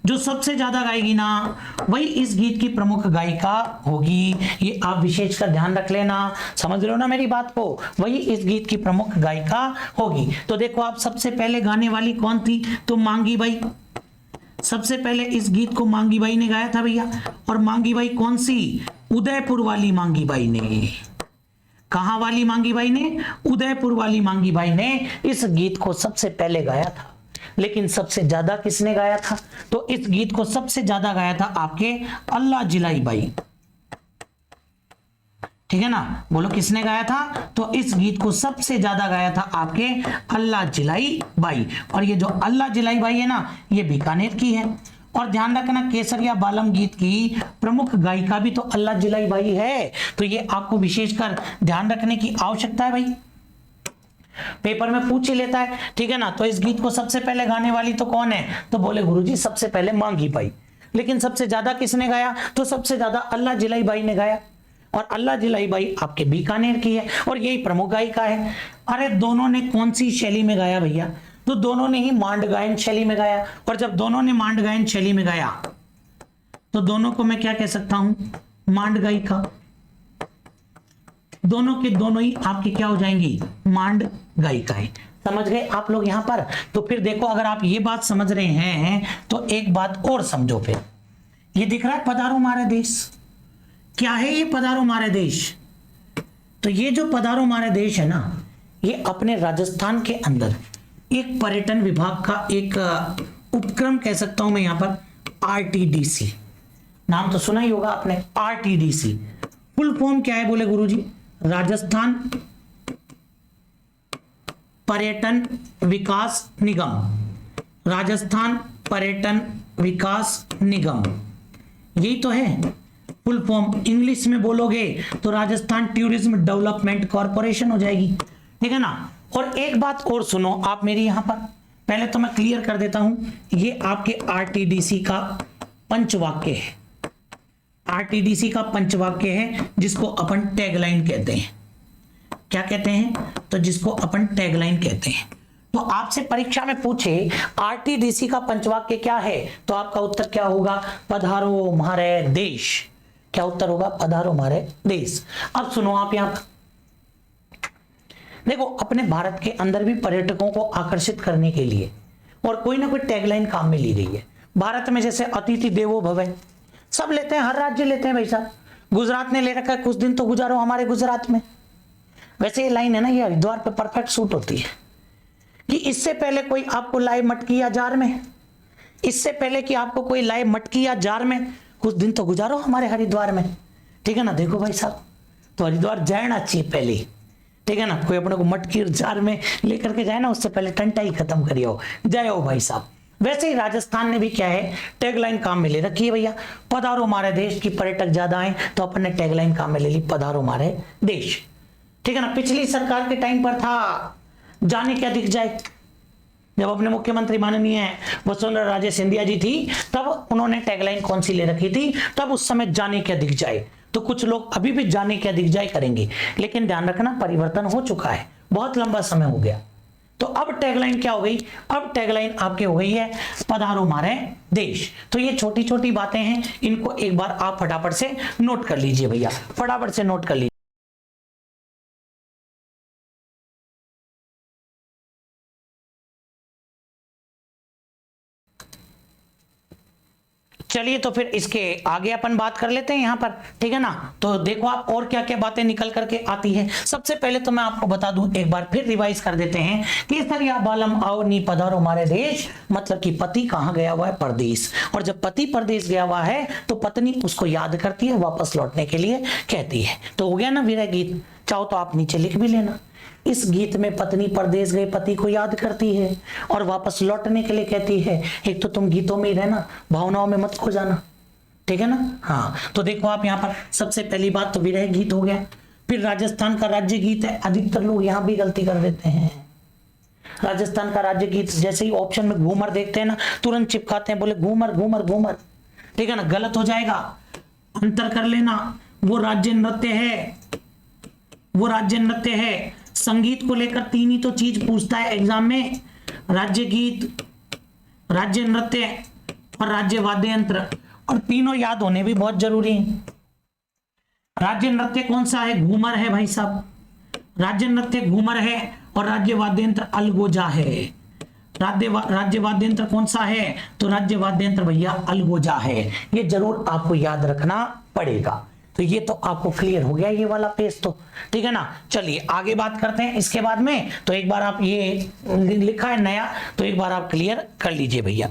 जो सबसे ज्यादा गाएगी ना वही इस गीत की प्रमुख गायिका होगी। ये आप विशेष कर ध्यान रख लेना, समझ लो ना मेरी बात को, वही इस गीत की प्रमुख गायिका होगी। तो देखो आप, सबसे पहले गाने वाली कौन थी? तो मांगी बाई। सबसे पहले इस गीत को मांगी बाई ने गाया था भैया। और मांगी बाई कौन सी? उदयपुर वाली मांगी बाई ने। कहां वाली मांगी बाई ने? उदयपुर वाली मांगी बाई ने इस गीत को सबसे पहले गाया था। लेकिन सबसे ज्यादा किसने गाया था? तो इस गीत को सबसे ज्यादा गाया था आपके अल्लाह जिलाई बाई। ठीक है ना, बोलो किसने गाया था? तो इस गीत को सबसे ज्यादा गाया था आपके अल्लाह जिलाई बाई। और ये जो अल्लाह जिलाई बाई है ना, ये बीकानेर की है। और ध्यान रखना, केसरिया बालम गीत की प्रमुख गायिका भी तो अल्लाह जिलाई बाई है। तो ये आपको विशेषकर ध्यान रखने की आवश्यकता है भाई, पेपर में पूछ ही लेता है। ठीक है ना, तो इस गीत को सबसे पहले गाने वाली तो कौन है? तो बोले गुरुजी सबसे पहले मांगी बाई। लेकिन सबसे ज्यादा किसने गाया? तो सबसे ज्यादा अल्लाह जिलाई बाई ने गाया। और अल्लाह जिलाई बाई आपके बीकानेर की है और यही प्रमुख गायिका है। अरे दोनों ने कौन सी शैली में गाया भैया? तो दोनों ने ही मांड गायन शैली में गाया। और जब दोनों ने मांड गायन शैली में गाया तो दोनों को मैं क्या कह सकता हूं? मांड गायिका। दोनों के दोनों ही आपकी क्या हो जाएंगी? मांड गायिकाएं। समझ गए आप लोग यहां पर? तो फिर देखो, अगर आप ये बात समझ रहे हैं तो एक बात और समझो। फिर ये दिख रहा है पधारो हमारे देश, क्या है ये पधारो हमारे देश? तो ये जो पधारो हमारे देश है ना, ये अपने राजस्थान के अंदर एक पर्यटन विभाग का एक उपक्रम कह सकता हूं मैं यहां पर, आरटीडीसी। नाम तो सुना ही होगा आपने, आरटीडीसी। फुल फॉर्म क्या है बोले गुरुजी? राजस्थान पर्यटन विकास निगम। राजस्थान पर्यटन विकास निगम, यही तो है फुल फॉर्म। इंग्लिश में बोलोगे तो राजस्थान टूरिज्म डेवलपमेंट कॉर्पोरेशन हो जाएगी। ठीक है ना। और एक बात और सुनो आप मेरी यहां पर, पहले तो मैं क्लियर कर देता हूं, ये आपके आरटीडीसी का पंचवाक्य है। आरटीडीसी का पंचवाक्य है जिसको अपन टैगलाइन कहते हैं। क्या कहते हैं? तो जिसको अपन टैगलाइन कहते हैं। तो आपसे परीक्षा में पूछे आरटीडीसी का पंचवाक्य क्या है, तो आपका उत्तर क्या होगा? पधारो हमारे देश। क्या उत्तर होगा? पधारो हमारे देश। अब सुनो आप यहां पर देखो, अपने भारत के अंदर भी पर्यटकों को आकर्षित करने के लिए और कोई ना कोई टैगलाइन काम में ली गई है। भारत में जैसे अतिथि देवो भव, सब लेते हैं, हर राज्य लेते हैं भाई साहब। गुजरात ने ले रखा है, कुछ दिन तो गुजारो हमारे गुजरात में। वैसे ये लाइन है ना, ये हरिद्वार पे परफेक्ट सूट होती है कि इससे पहले कोई आपको लाए मटकी या जार में, इससे पहले कि आपको कोई लाए मटकी या जार में, कुछ दिन तो गुजारो हमारे हरिद्वार में। ठीक है ना। देखो भाई साहब, तो हरिद्वार जाना चाहिए पहले। ठीक है ना। कोई अपने को मटकी और जार में लेकर के जाए ना, उससे पहले टंटा ही खत्म करियो, जाओ भाई साहब। वैसे ही राजस्थान ने भी क्या है, टैगलाइन काम में ले रखी है भैया, पधारो हमारे देश की। पर्यटक ज्यादा आए तो अपन ने टैगलाइन काम में ले ली, पधारो हमारे देश। ठीक है ना। पिछली सरकार के टाइम पर था जाने क्या दिख जाए, जब अपने मुख्यमंत्री माननीय वसुंधरा राजे सिंधिया जी थी, तब उन्होंने टैगलाइन कौन सी ले रखी थी? तब उस समय जाने क्या दिख जाए। तो कुछ लोग अभी भी जाने क्या दिख जाए करेंगे, लेकिन ध्यान रखना परिवर्तन हो चुका है, बहुत लंबा समय हो गया। तो अब टैगलाइन क्या हो गई? अब टैगलाइन आपके हो गई है पधारो हमारे देश। तो ये छोटी छोटी बातें हैं, इनको एक बार आप फटाफट से नोट कर लीजिए भैया, फटाफट से नोट कर लीजिए। चलिए तो फिर इसके आगे अपन बात कर लेते हैं यहां पर। ठीक है ना। तो देखो आप और क्या क्या बातें निकल करके आती है। सबसे पहले तो मैं आपको बता दूं, एक बार फिर रिवाइज कर देते हैं, केसरिया बालम आओ नी पधारो हमारे देश, मतलब कि पति कहां गया हुआ है? परदेश। और जब पति परदेश गया हुआ है तो पत्नी उसको याद करती है, वापस लौटने के लिए कहती है। तो हो गया ना विरह गीत। चाहो तो आप नीचे लिख भी लेना। इस गीत में पत्नी परदेश गए पति को याद करती है और वापस लौटने के लिए कहती है। एक तो तुम गीतों में ही रहना, भावनाओं में मत खो जाना, ठीक है ना। हाँ, तो देखो आप यहाँ पर सबसे पहली बात तो विरह गीत हो गया। फिर राजस्थान का राज्य गीत है, अधिकतर लोग यहाँ भी गलती कर देते हैं। राजस्थान का राज्य गीत जैसे ही ऑप्शन में घूमर देखते हैं ना, तुरंत चिपकाते हैं, बोले घूमर घूमर घूमर, ठीक है ना, गलत हो जाएगा। अंतर कर लेना, वो राज्य नृत्य है, वो राज्य नृत्य है। संगीत को लेकर तीन ही तो चीज पूछता है एग्जाम में, राज्य गीत, राज्य नृत्य और राज्य वाद्य यंत्र, और तीनों याद होने भी बहुत जरूरी है। राज्य नृत्य कौन सा है? घूमर है भाई साहब, राज्य नृत्य घूमर है, और राज्य वाद्य यंत्र अलगोजा है। राज्य वाद्य यंत्र कौन सा है? तो राज्य वाद्य यंत्र भैया अलगोजा है। ये जरूर आपको याद रखना पड़ेगा। तो ये तो आपको क्लियर हो गया ये वाला पेज तो, ठीक है ना। चलिए आगे बात करते हैं इसके बाद में। तो एक बार आप ये लिखा है नया, तो एक बार आप क्लियर कर लीजिए भैया।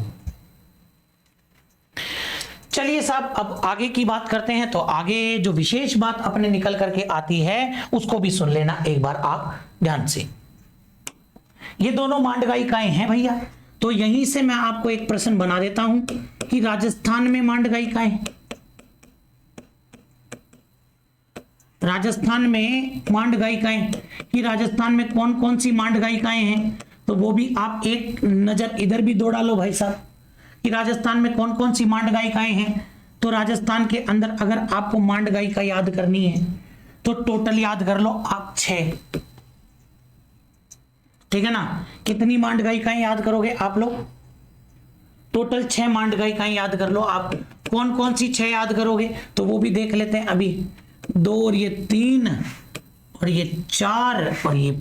चलिए साहब अब आगे की बात करते हैं। तो आगे जो विशेष बात अपने निकल करके आती है उसको भी सुन लेना एक बार आप ध्यान से। ये दोनों मांड गायिकाएं हैं भैया, तो यहीं से मैं आपको एक प्रश्न बना देता हूं कि राजस्थान में मांड गायिकाएं, राजस्थान में मांड गायिकाएं कि राजस्थान में कौन कौन सी मांड गायिकाएं हैं, तो वो भी आप एक नजर इधर भी दौड़ा लो भाई साहब कि राजस्थान में कौन कौन सी मांड गायिकाएं हैं। तो राजस्थान के अंदर अगर आपको मांड गायिका याद करनी है तो टोटल याद कर लो आप 6, ठीक है ना। कितनी मांड गायिकाएं याद करोगे आप लोग? टोटल 6 मांड गायिकाएं याद कर लो आप। कौन कौन सी 6 याद करोगे तो वो भी देख लेते हैं अभी। 2 और ये 3 और ये 4 और ये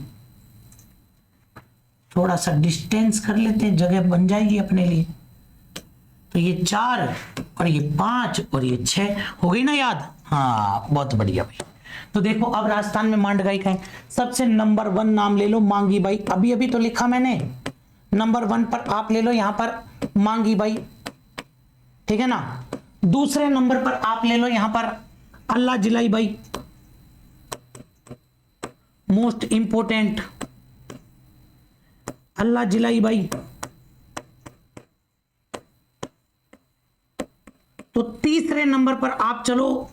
थोड़ा सा डिस्टेंस कर लेते हैं, जगह बन जाएगी अपने लिए। तो ये 4 और ये 5 और ये 6 हो गई ना याद। हाँ बहुत बढ़िया भाई। तो देखो अब राजस्थान में मांड गायिका सबसे नंबर 1 नाम ले लो मांगी बाई। अभी अभी तो लिखा मैंने, नंबर 1 पर आप ले लो यहां पर मांगी बाई, ठीक है ना। दूसरे नंबर पर आप ले लो यहां पर अल्लाह जिलाई बाई, मोस्ट इंपोर्टेंट अल्लाह जिलाई बाई। तो तीसरे नंबर पर आप चलो,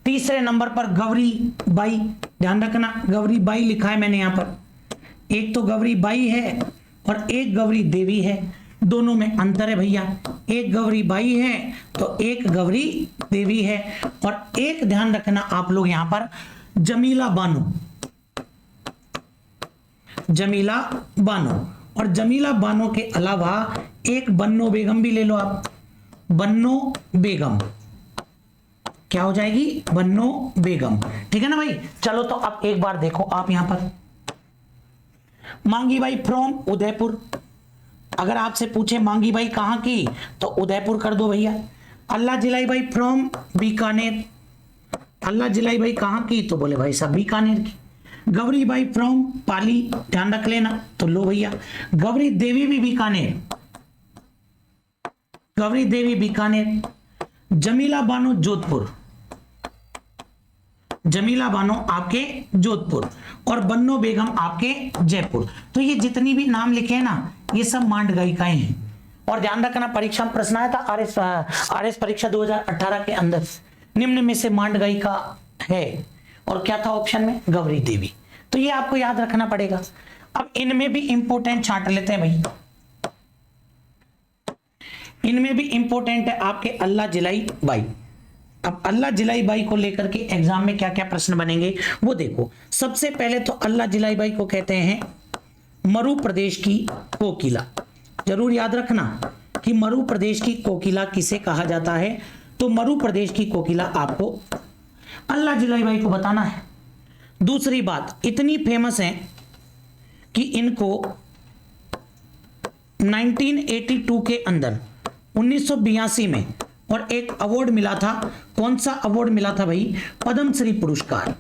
तीसरे नंबर पर गौरी बाई। ध्यान रखना गौरी बाई लिखा है मैंने यहां पर। एक तो गौरी बाई है और एक गौरी देवी है, दोनों में अंतर है भैया। एक गौरी बाई है तो एक गौरी देवी है, और एक ध्यान रखना आप लोग यहां पर जमीला बानो, जमीला बानो। और जमीला बानो के अलावा एक बन्नो बेगम भी ले लो आप। बन्नो बेगम क्या हो जाएगी? बन्नो बेगम, ठीक है ना भाई। चलो तो अब एक बार देखो आप यहां पर मांगी बाई फ्रॉम उदयपुर। अगर आपसे पूछे मांगी बाई कहां की तो उदयपुर कर दो भैया। अल्लाह जिलाई बाई फ्रॉम बीकानेर। अल्लाह जिलाई बाई कहां की तो बोले भाई साहब बीकानेर की। गौरी बाई फ्रॉम पाली, ध्यान रख लेना। तो लो भैया गौरी देवी भी बीकानेर, गौरी देवी बीकानेर। जमीला बानो जोधपुर, जमीला बानो आपके जोधपुर, और बन्नो बेगम आपके जयपुर। तो ये जितनी भी नाम लिखे हैं ना ये सब मांड गायिकाएं हैं। और ध्यान रखना परीक्षा में प्रश्न आया था आरएस परीक्षा 2018 के अंदर निम्न में से मांड गायिका है, और क्या था ऑप्शन में? गौरी देवी। तो ये आपको याद रखना पड़ेगा। अब इनमें भी इंपोर्टेंट छांट लेते हैं भाई, इनमें भी इंपोर्टेंट है आपके अल्लाह जिलाई बाई। अब अल्लाह जिलाई बाई को लेकर के एग्जाम में क्या क्या प्रश्न बनेंगे वो देखो। सबसे पहले तो अल्लाह जिलाई बाई को कहते हैं मरु प्रदेश की कोकिला। जरूर याद रखना कि मरु प्रदेश की कोकिला किसे कहा जाता है। तो मरु प्रदेश की कोकिला आपको अल्लाह जिलाई बाई को बताना है। दूसरी बात, इतनी फेमस है कि इनको 1982 के अंदर 1982 में और एक अवार्ड मिला था। कौन सा अवार्ड मिला था भाई? पद्मश्री पुरस्कार।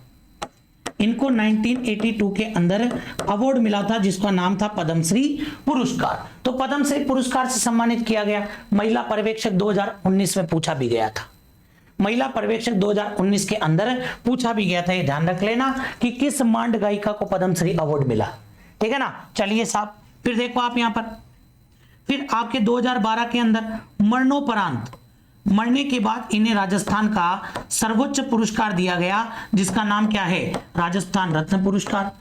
इनको 1982 के अंदर अवार्ड मिला था जिसका नाम था पद्मश्री पुरस्कार। तो पद्मश्री पुरस्कार से सम्मानित किया गया। महिला पर्यवेक्षक 2019 में पूछा भी गया था। महिला पर्यवेक्षक 2019 के अंदर पूछा भी गया था, ये ध्यान रख लेना कि किस मांड गायिका को पद्मश्री अवार्ड मिला, ठीक है ना। चलिए साहब, फिर देखो आप यहां पर, फिर आपके 2012 के अंदर मरणोपरांत, मरने के बाद इन्हें राजस्थान का सर्वोच्च पुरस्कार दिया गया, जिसका नाम क्या है, राजस्थान रत्न पुरस्कार।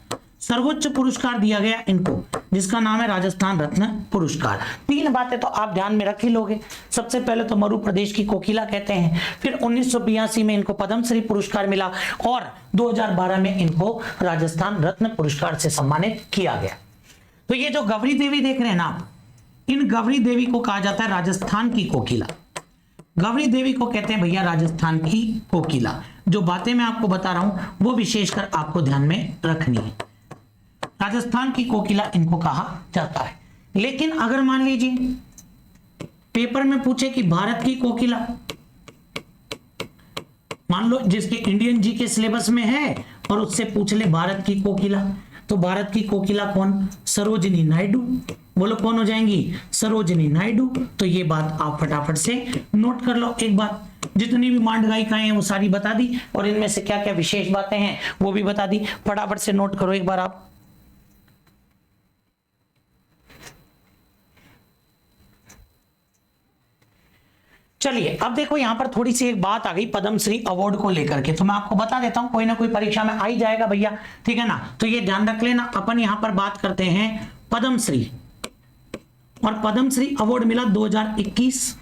सर्वोच्च पुरस्कार दिया गया इनको, जिसका नाम है राजस्थान रत्न पुरस्कार। तीन बातें तो आप ध्यान में रख ही लोगे। सबसे पहले तो मरु प्रदेश की कोकिला कहते हैं, फिर 1982 में इनको पद्मश्री पुरस्कार मिला और 2012 में इनको राजस्थान रत्न पुरस्कार से सम्मानित किया गया। तो ये जो गौरी देवी देख रहे हैं ना आप, इन गौरी देवी को कहा जाता है राजस्थान की कोकिला। गौरी देवी को कहते हैं भैया राजस्थान की कोकिला। जो बातें मैं आपको बता रहा हूं वो विशेषकर आपको ध्यान में रखनी है। राजस्थान की कोकिला इनको कहा जाता है। लेकिन अगर मान लीजिए पेपर में पूछे कि भारत की कोकिला, मान लो जिसके इंडियन जी के सिलेबस में है और उससे पूछ ले भारत की कोकिला, तो भारत की कोकिला कौन, सरोजिनी नायडू। बोलो कौन हो जाएंगी, सरोजिनी नायडू। तो ये बात आप फटाफट से नोट कर लो। एक बात, जितनी भी मांड गायिकाएं हैं वो सारी बता दी और इनमें से क्या क्या विशेष बातें हैं वो भी बता दी। फटाफट से नोट करो एक बार आप। चलिए अब देखो यहां पर थोड़ी सी एक बात आ गई पद्मश्री अवार्ड को लेकर के, तो मैं आपको बता देता हूं, कोई ना कोई परीक्षा में आ ही जाएगा भैया, ठीक है ना। तो ये ध्यान रख लेना, अपन यहां पर बात करते हैं पद्मश्री, और पद्मश्री अवार्ड मिला 2021,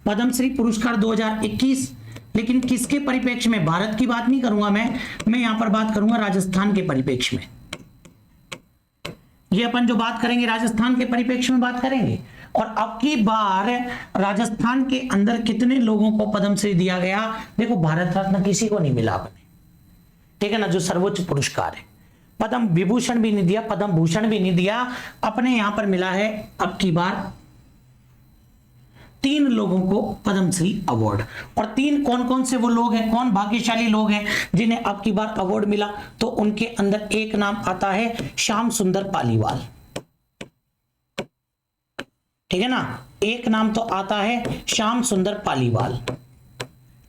पद्मश्री पुरस्कार 2021। लेकिन किसके परिप्रेक्ष्य में, भारत की बात नहीं करूंगा मैं यहां पर बात करूंगा राजस्थान के परिप्रेक्ष्य में। ये अपन जो बात करेंगे राजस्थान के परिप्रेक्ष्य में बात करेंगे। और अब की बार राजस्थान के अंदर कितने लोगों को पद्मश्री दिया गया, देखो भारत रत्न किसी को नहीं मिला अपने, ठीक है ना, जो सर्वोच्च पुरस्कार है। पद्म विभूषण भी नहीं दिया, पद्म भूषण भी नहीं दिया, अपने यहां पर मिला है अब की बार 3 लोगों को पद्मश्री अवार्ड। और 3 कौन कौन से वो लोग हैं, कौन भाग्यशाली लोग हैं जिन्हें अब की बार अवार्ड मिला, तो उनके अंदर एक नाम आता है श्याम सुंदर पालीवाल, ठीक है ना। एक नाम तो आता है श्याम सुंदर पालीवाल,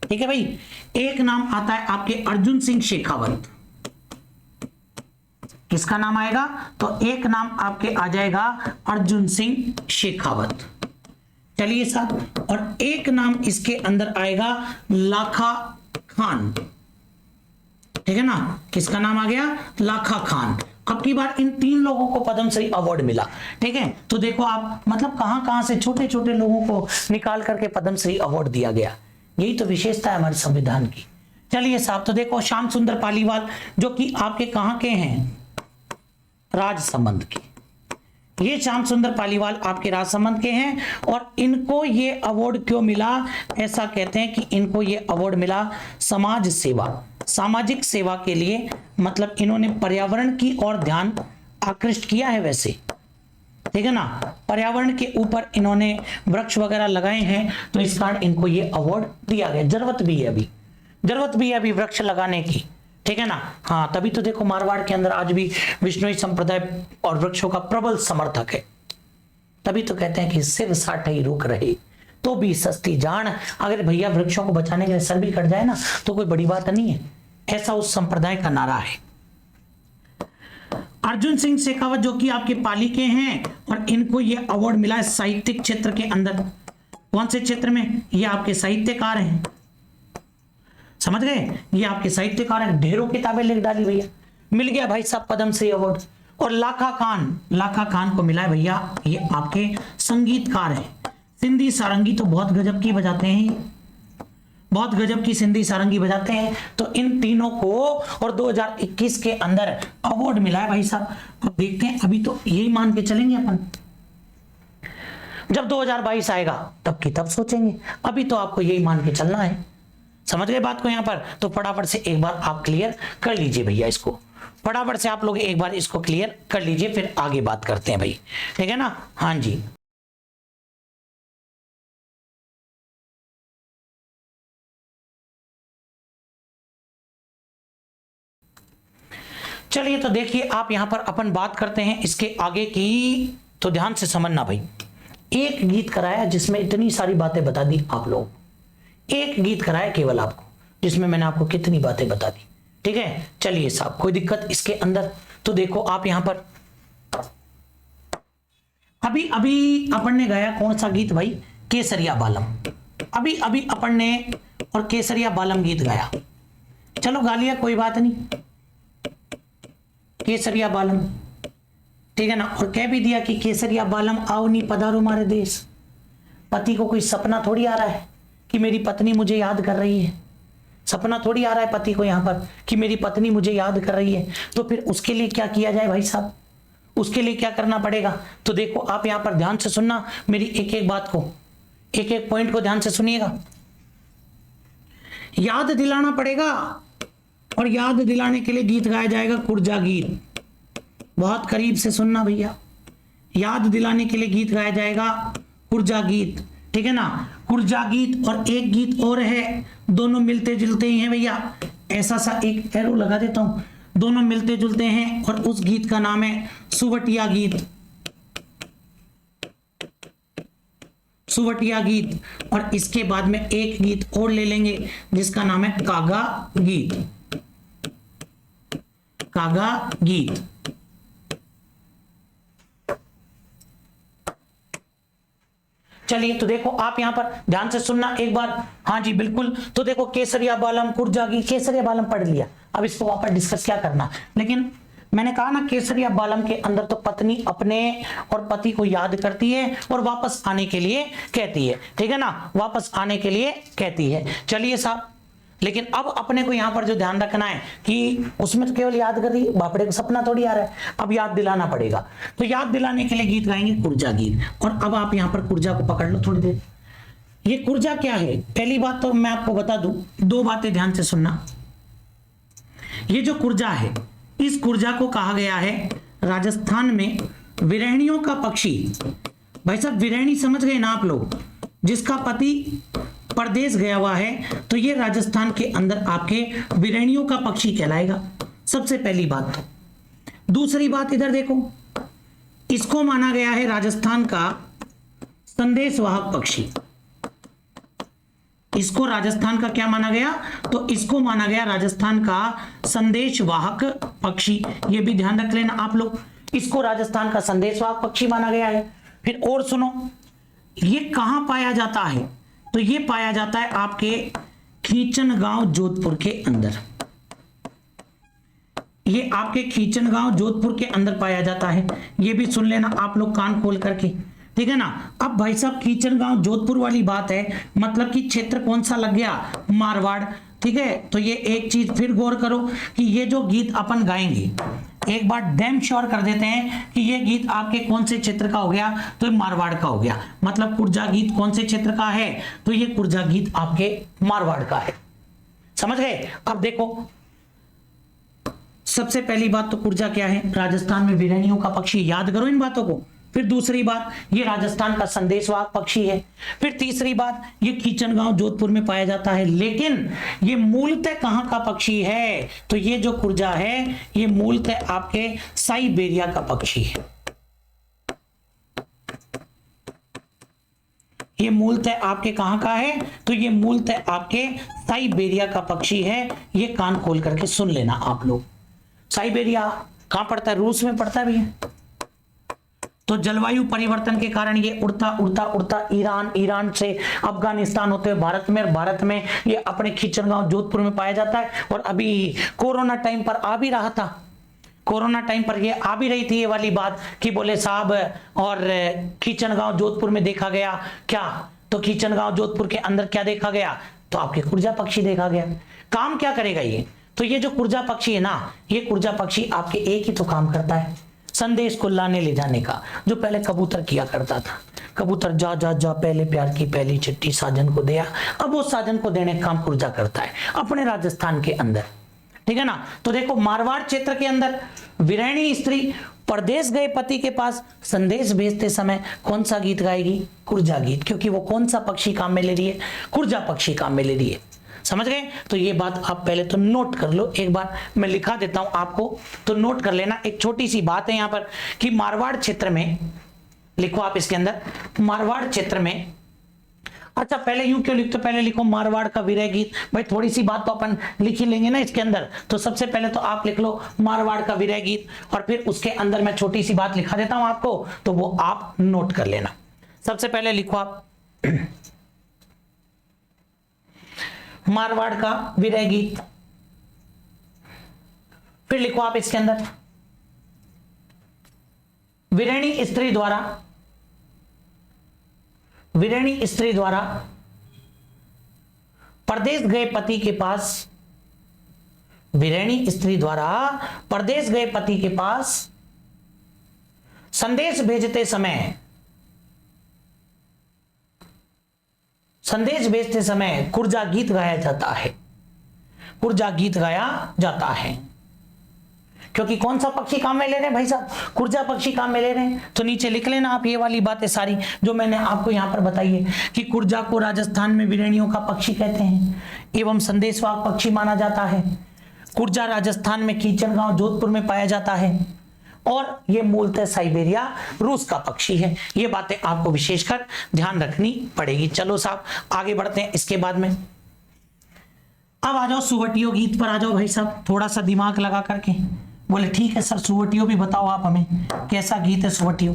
ठीक है भाई। एक नाम आता है आपके अर्जुन सिंह शेखावत। किसका नाम आएगा, तो एक नाम आपके आ जाएगा अर्जुन सिंह शेखावत। चलिए साहब, और एक नाम इसके अंदर आएगा लाखा खान, ठीक है ना। किसका नाम आ गया, लाखा खान। अब की बार इन 3 लोगों को पद्मश्री अवार्ड मिला, ठीक है। तो देखो आप, मतलब कहां कहां से छोटे छोटे लोगों को निकाल करके पद्मश्री अवार्ड दिया गया। यही तो विशेषता है हमारे संविधान की। चलिए साहब, तो देखो श्याम सुंदर पालीवाल जो कि आपके कहां के हैं, राजसमंद के। ये श्याम सुंदर पालीवाल आपके राजसमंद के हैं। और इनको ये अवार्ड क्यों मिला, ऐसा कहते हैं कि इनको ये अवार्ड मिला समाज सेवा, सामाजिक सेवा के लिए, मतलब इन्होंने पर्यावरण की ओर ध्यान आकृष्ट किया है वैसे, ठीक है ना। पर्यावरण के ऊपर इन्होंने वृक्ष वगैरह लगाए हैं, तो इस कारण इनको ये अवार्ड दिया गया। जरूरत भी है अभी वृक्ष लगाने की, ठीक है ना। हाँ, तभी तो देखो मारवाड़ के अंदर आज भी विष्णुई संप्रदाय और वृक्षों का प्रबल समर्थक है। तभी तो कहते हैं कि सिर साठई रुक रहे तो भी सस्ती जान। अगर भैया वृक्षों को बचाने के लिए सर भी कट जाए ना तो कोई बड़ी बात नहीं है, ऐसा उस संप्रदाय का नारा है। अर्जुन सिंह शेखावत जो कि आपके पाली के हैं, और इनको ये अवार्ड मिला है साहित्यिक क्षेत्र के अंदर। कौन से क्षेत्र में, ये आपके साहित्यकार हैं, समझ गए, ये आपके साहित्यकार हैं। ढेरों किताबें लिख डाली भैया, मिल गया भाई साहब पद्मश्री अवार्ड। और लाखा खान को मिला है भैया, ये आपके संगीतकार हैं। सिंधी सारंगी तो बहुत गजब की बजाते हैं, बहुत गजब की सिंधी सारंगी बजाते हैं। तो इन तीनों को और 2021 के अंदर अवार्ड मिला है भाई साहब। अब देखते हैं, अभी तो यही मान के चलेंगे अपन, जब 2022 आएगा तब की तब सोचेंगे, अभी तो आपको यही मान के चलना है। समझ गए बात को यहां पर। तो फटाफट से एक बार आप क्लियर कर लीजिए भैया, इसको फटाफट से आप लोग एक बार इसको क्लियर कर लीजिए, फिर आगे बात करते हैं भाई, ठीक है ना। हाँ जी, चलिए तो देखिए आप यहां पर अपन बात करते हैं इसके आगे की, तो ध्यान से समझना भाई। एक गीत कराया जिसमें इतनी सारी बातें बता दी आप लोग, एक गीत कराया केवल आपको, जिसमें मैंने आपको कितनी बातें बता दी। ठीक है, चलिए साहब, कोई दिक्कत इसके अंदर? तो देखो आप यहां पर अभी अभी अपन ने गाया कौन सा गीत भाई? केसरिया बालम। अभी अभी अपन ने और केसरिया बालम गीत गाया। चलो गा लिया, कोई बात नहीं, केसरिया बालम, ठीक है ना। और कह भी दिया कि केसरिया बालम आओ नी पधारो मारे देश। पति को कोई सपना थोड़ी आ रहा है कि मेरी पत्नी मुझे याद कर रही है, सपना थोड़ी आ रहा है पति को यहां पर कि मेरी पत्नी मुझे याद कर रही है। तो फिर उसके लिए क्या किया जाए भाई साहब, उसके लिए क्या करना पड़ेगा? तो देखो आप यहां पर ध्यान से सुनना मेरी एक एक बात को, एक एक पॉइंट को ध्यान से सुनिएगा। याद दिलाना पड़ेगा, और याद दिलाने के लिए गीत गाया जाएगा कुर्जा गीत। बहुत करीब से सुनना भैया, याद दिलाने के लिए गीत गाया जाएगा कुर्जा गीत, ठीक है ना। कुर्जा गीत और एक गीत और है, दोनों मिलते जुलते ही हैं भैया। ऐसा सा एक एरो लगा देता हूं, दोनों मिलते जुलते हैं, और उस गीत का नाम है सुवटिया गीत। सुवटिया गीत। और इसके बाद में एक गीत और ले लेंगे जिसका नाम है कागा गीत। कागा गीत। चलिए, तो देखो आप यहां पर ध्यान से सुनना एक बार। हाँ जी बिल्कुल। तो देखो केसरिया बालम, कुर्जा गीत, केसरिया बालम पढ़ लिया, अब इसको वापस डिस्कस क्या करना। लेकिन मैंने कहा ना केसरिया बालम के अंदर तो पत्नी अपने और पति को याद करती है और वापस आने के लिए कहती है, ठीक है ना, वापस आने के लिए कहती है। चलिए साहब, लेकिन अब अपने को यहां पर जो ध्यान रखना है कि उसमें तो केवल याद कर रही है, बापड़े को सपना थोड़ी आ रहा है, अब याद दिलाना पड़ेगा। तो याद दिलाने के लिए गीत गाएंगे कुर्जा गीत। और अब आप यहां पर कुर्जा को पकड़ लो थोड़ी देर। ये कुर्जा क्या है? पहली बात तो मैं आपको बता दूं, दो बातें ध्यान से सुनना। ये जो कुर्जा है, इस कुर्जा को कहा गया है राजस्थान में विरहणियों का पक्षी। भाई साहब, विरहणी समझ गए ना आप लोग, जिसका पति परदेश गया हुआ है, तो ये राजस्थान के अंदर आपके विरहणियों का पक्षी कहलाएगा, सबसे पहली बात तो। दूसरी बात इधर देखो, इसको माना गया है राजस्थान का संदेशवाहक पक्षी। इसको राजस्थान का क्या माना गया? तो इसको माना गया राजस्थान का संदेशवाहक पक्षी। ये भी ध्यान रख लेना आप लोग, इसको राजस्थान का संदेशवाहक पक्षी माना गया है। फिर और सुनो, ये कहां पाया जाता है? तो ये पाया जाता है आपके खींचनगांव जोधपुर के अंदर। ये आपके खींचनगांव जोधपुर के अंदर पाया जाता है। ये भी सुन लेना आप लोग कान खोल करके, ठीक है ना। अब भाई साहब, खींचनगांव जोधपुर वाली बात है, मतलब कि क्षेत्र कौन सा लग गया? मारवाड़, ठीक है। तो ये एक चीज फिर गौर करो कि ये जो गीत अपन गाएंगे, एक बार डैम श्योर कर देते हैं कि ये गीत आपके कौन से क्षेत्र का हो गया? तो ये मारवाड़ का हो गया। मतलब कुर्जा गीत कौन से क्षेत्र का है? तो ये कुर्जा गीत आपके मारवाड़ का है। समझ गए? अब देखो, सबसे पहली बात तो कुर्जा क्या है? राजस्थान में विरहणियों का पक्षी, याद करो इन बातों को। फिर दूसरी बात, ये राजस्थान का संदेशवाहक पक्षी है। फिर तीसरी बात, ये खींचनगांव जोधपुर में पाया जाता है। लेकिन ये मूलतः कहां का पक्षी है? तो ये जो कुर्जा है, ये मूलतः आपके साइबेरिया का पक्षी है। ये मूलतः आपके कहां का है? तो ये मूलतः आपके साइबेरिया का पक्षी है। ये कान खोल करके सुन लेना आप लोग। साइबेरिया कहां पड़ता है? रूस में पड़ता है भैया। तो जलवायु परिवर्तन के कारण ये उड़ता उड़ता उड़ता ईरान से अफगानिस्तान होते हुए भारत में, और भारत में ये अपने खींचनगांव जोधपुर में पाया जाता है। और अभी कोरोना टाइम पर आ भी रहा था, कोरोना टाइम पर ये आ भी रही थी ये वाली बात कि बोले साहब, और खींचनगांव जोधपुर में देखा गया क्या? तो खींचनगांव जोधपुर के अंदर क्या देखा गया? तो आपके कुर्जा पक्षी देखा गया। काम क्या करेगा ये? तो ये जो कुर्जा पक्षी है ना, ये कुर्जा पक्षी आपके एक ही तो काम करता है, संदेश को लाने ले जाने का, जो पहले कबूतर किया करता था। कबूतर जा जा जा पहले प्यार की पहली चिट्ठी साजन को दिया, अब वो साजन को देने का काम कुर्जा करता है अपने राजस्थान के अंदर, ठीक है ना। तो देखो, मारवाड़ क्षेत्र के अंदर विरहणी स्त्री परदेश गए पति के पास संदेश भेजते समय कौन सा गीत गाएगी? कुर्जा गीत, क्योंकि वो कौन सा पक्षी काम में ले रही है? कुर्जा पक्षी काम में ले रही है। समझ गए? तो ये बात आप पहले तो नोट कर लो, एक बार मैं लिखा देता हूं आपको, तो नोट कर लेना। एक छोटी सी बात है यहां पर कि मारवाड़ क्षेत्र में, लिखो आप इसके अंदर, मारवाड़ क्षेत्र में अच्छा पहले यूं क्यों लिखते, पहले लिखो मारवाड़ का विरह गीत। भाई थोड़ी सी बात तो अपन लिख ही लेंगे ना इसके अंदर, तो सबसे पहले तो आप लिख लो मारवाड़ का विरह गीत, और फिर उसके अंदर मैं छोटी सी बात लिखा देता हूं आपको, तो वो आप नोट कर लेना। सबसे पहले लिखो आप मारवाड़ का विरह गीत, फिर लिखो आप इसके अंदर विरहणी स्त्री द्वारा, विरहणी स्त्री द्वारा परदेश गए पति के पास, विरहणी स्त्री द्वारा परदेश गए पति के पास संदेश भेजते समय, संदेश भेजते समय कुर्जा गीत गाया जाता है, कुर्जा गीत गाया जाता है। क्योंकि कौन सा पक्षी काम में ले रहे हैं भाई साहब, कुर्जा पक्षी काम में ले रहे हैं, तो नीचे लिख लेना आप ये वाली बातें सारी जो मैंने आपको यहां पर बताई है कि कुर्जा को राजस्थान में विरहणियों का पक्षी कहते हैं एवं संदेशवाहक पक्षी माना जाता है। कुर्जा राजस्थान में कीचन गांव जोधपुर में पाया जाता है और ये मूलतः साइबेरिया रूस का पक्षी है। ये बातें आपको विशेषकर ध्यान रखनी पड़ेगी। चलो साहब आगे बढ़ते हैं इसके बाद में। अब आ जाओ सुवटियो गीत पर, आ जाओ भाई साहब, थोड़ा सा दिमाग लगा करके। बोले ठीक है सर सुवटियो भी बताओ आप हमें, कैसा गीत है सुवटियो।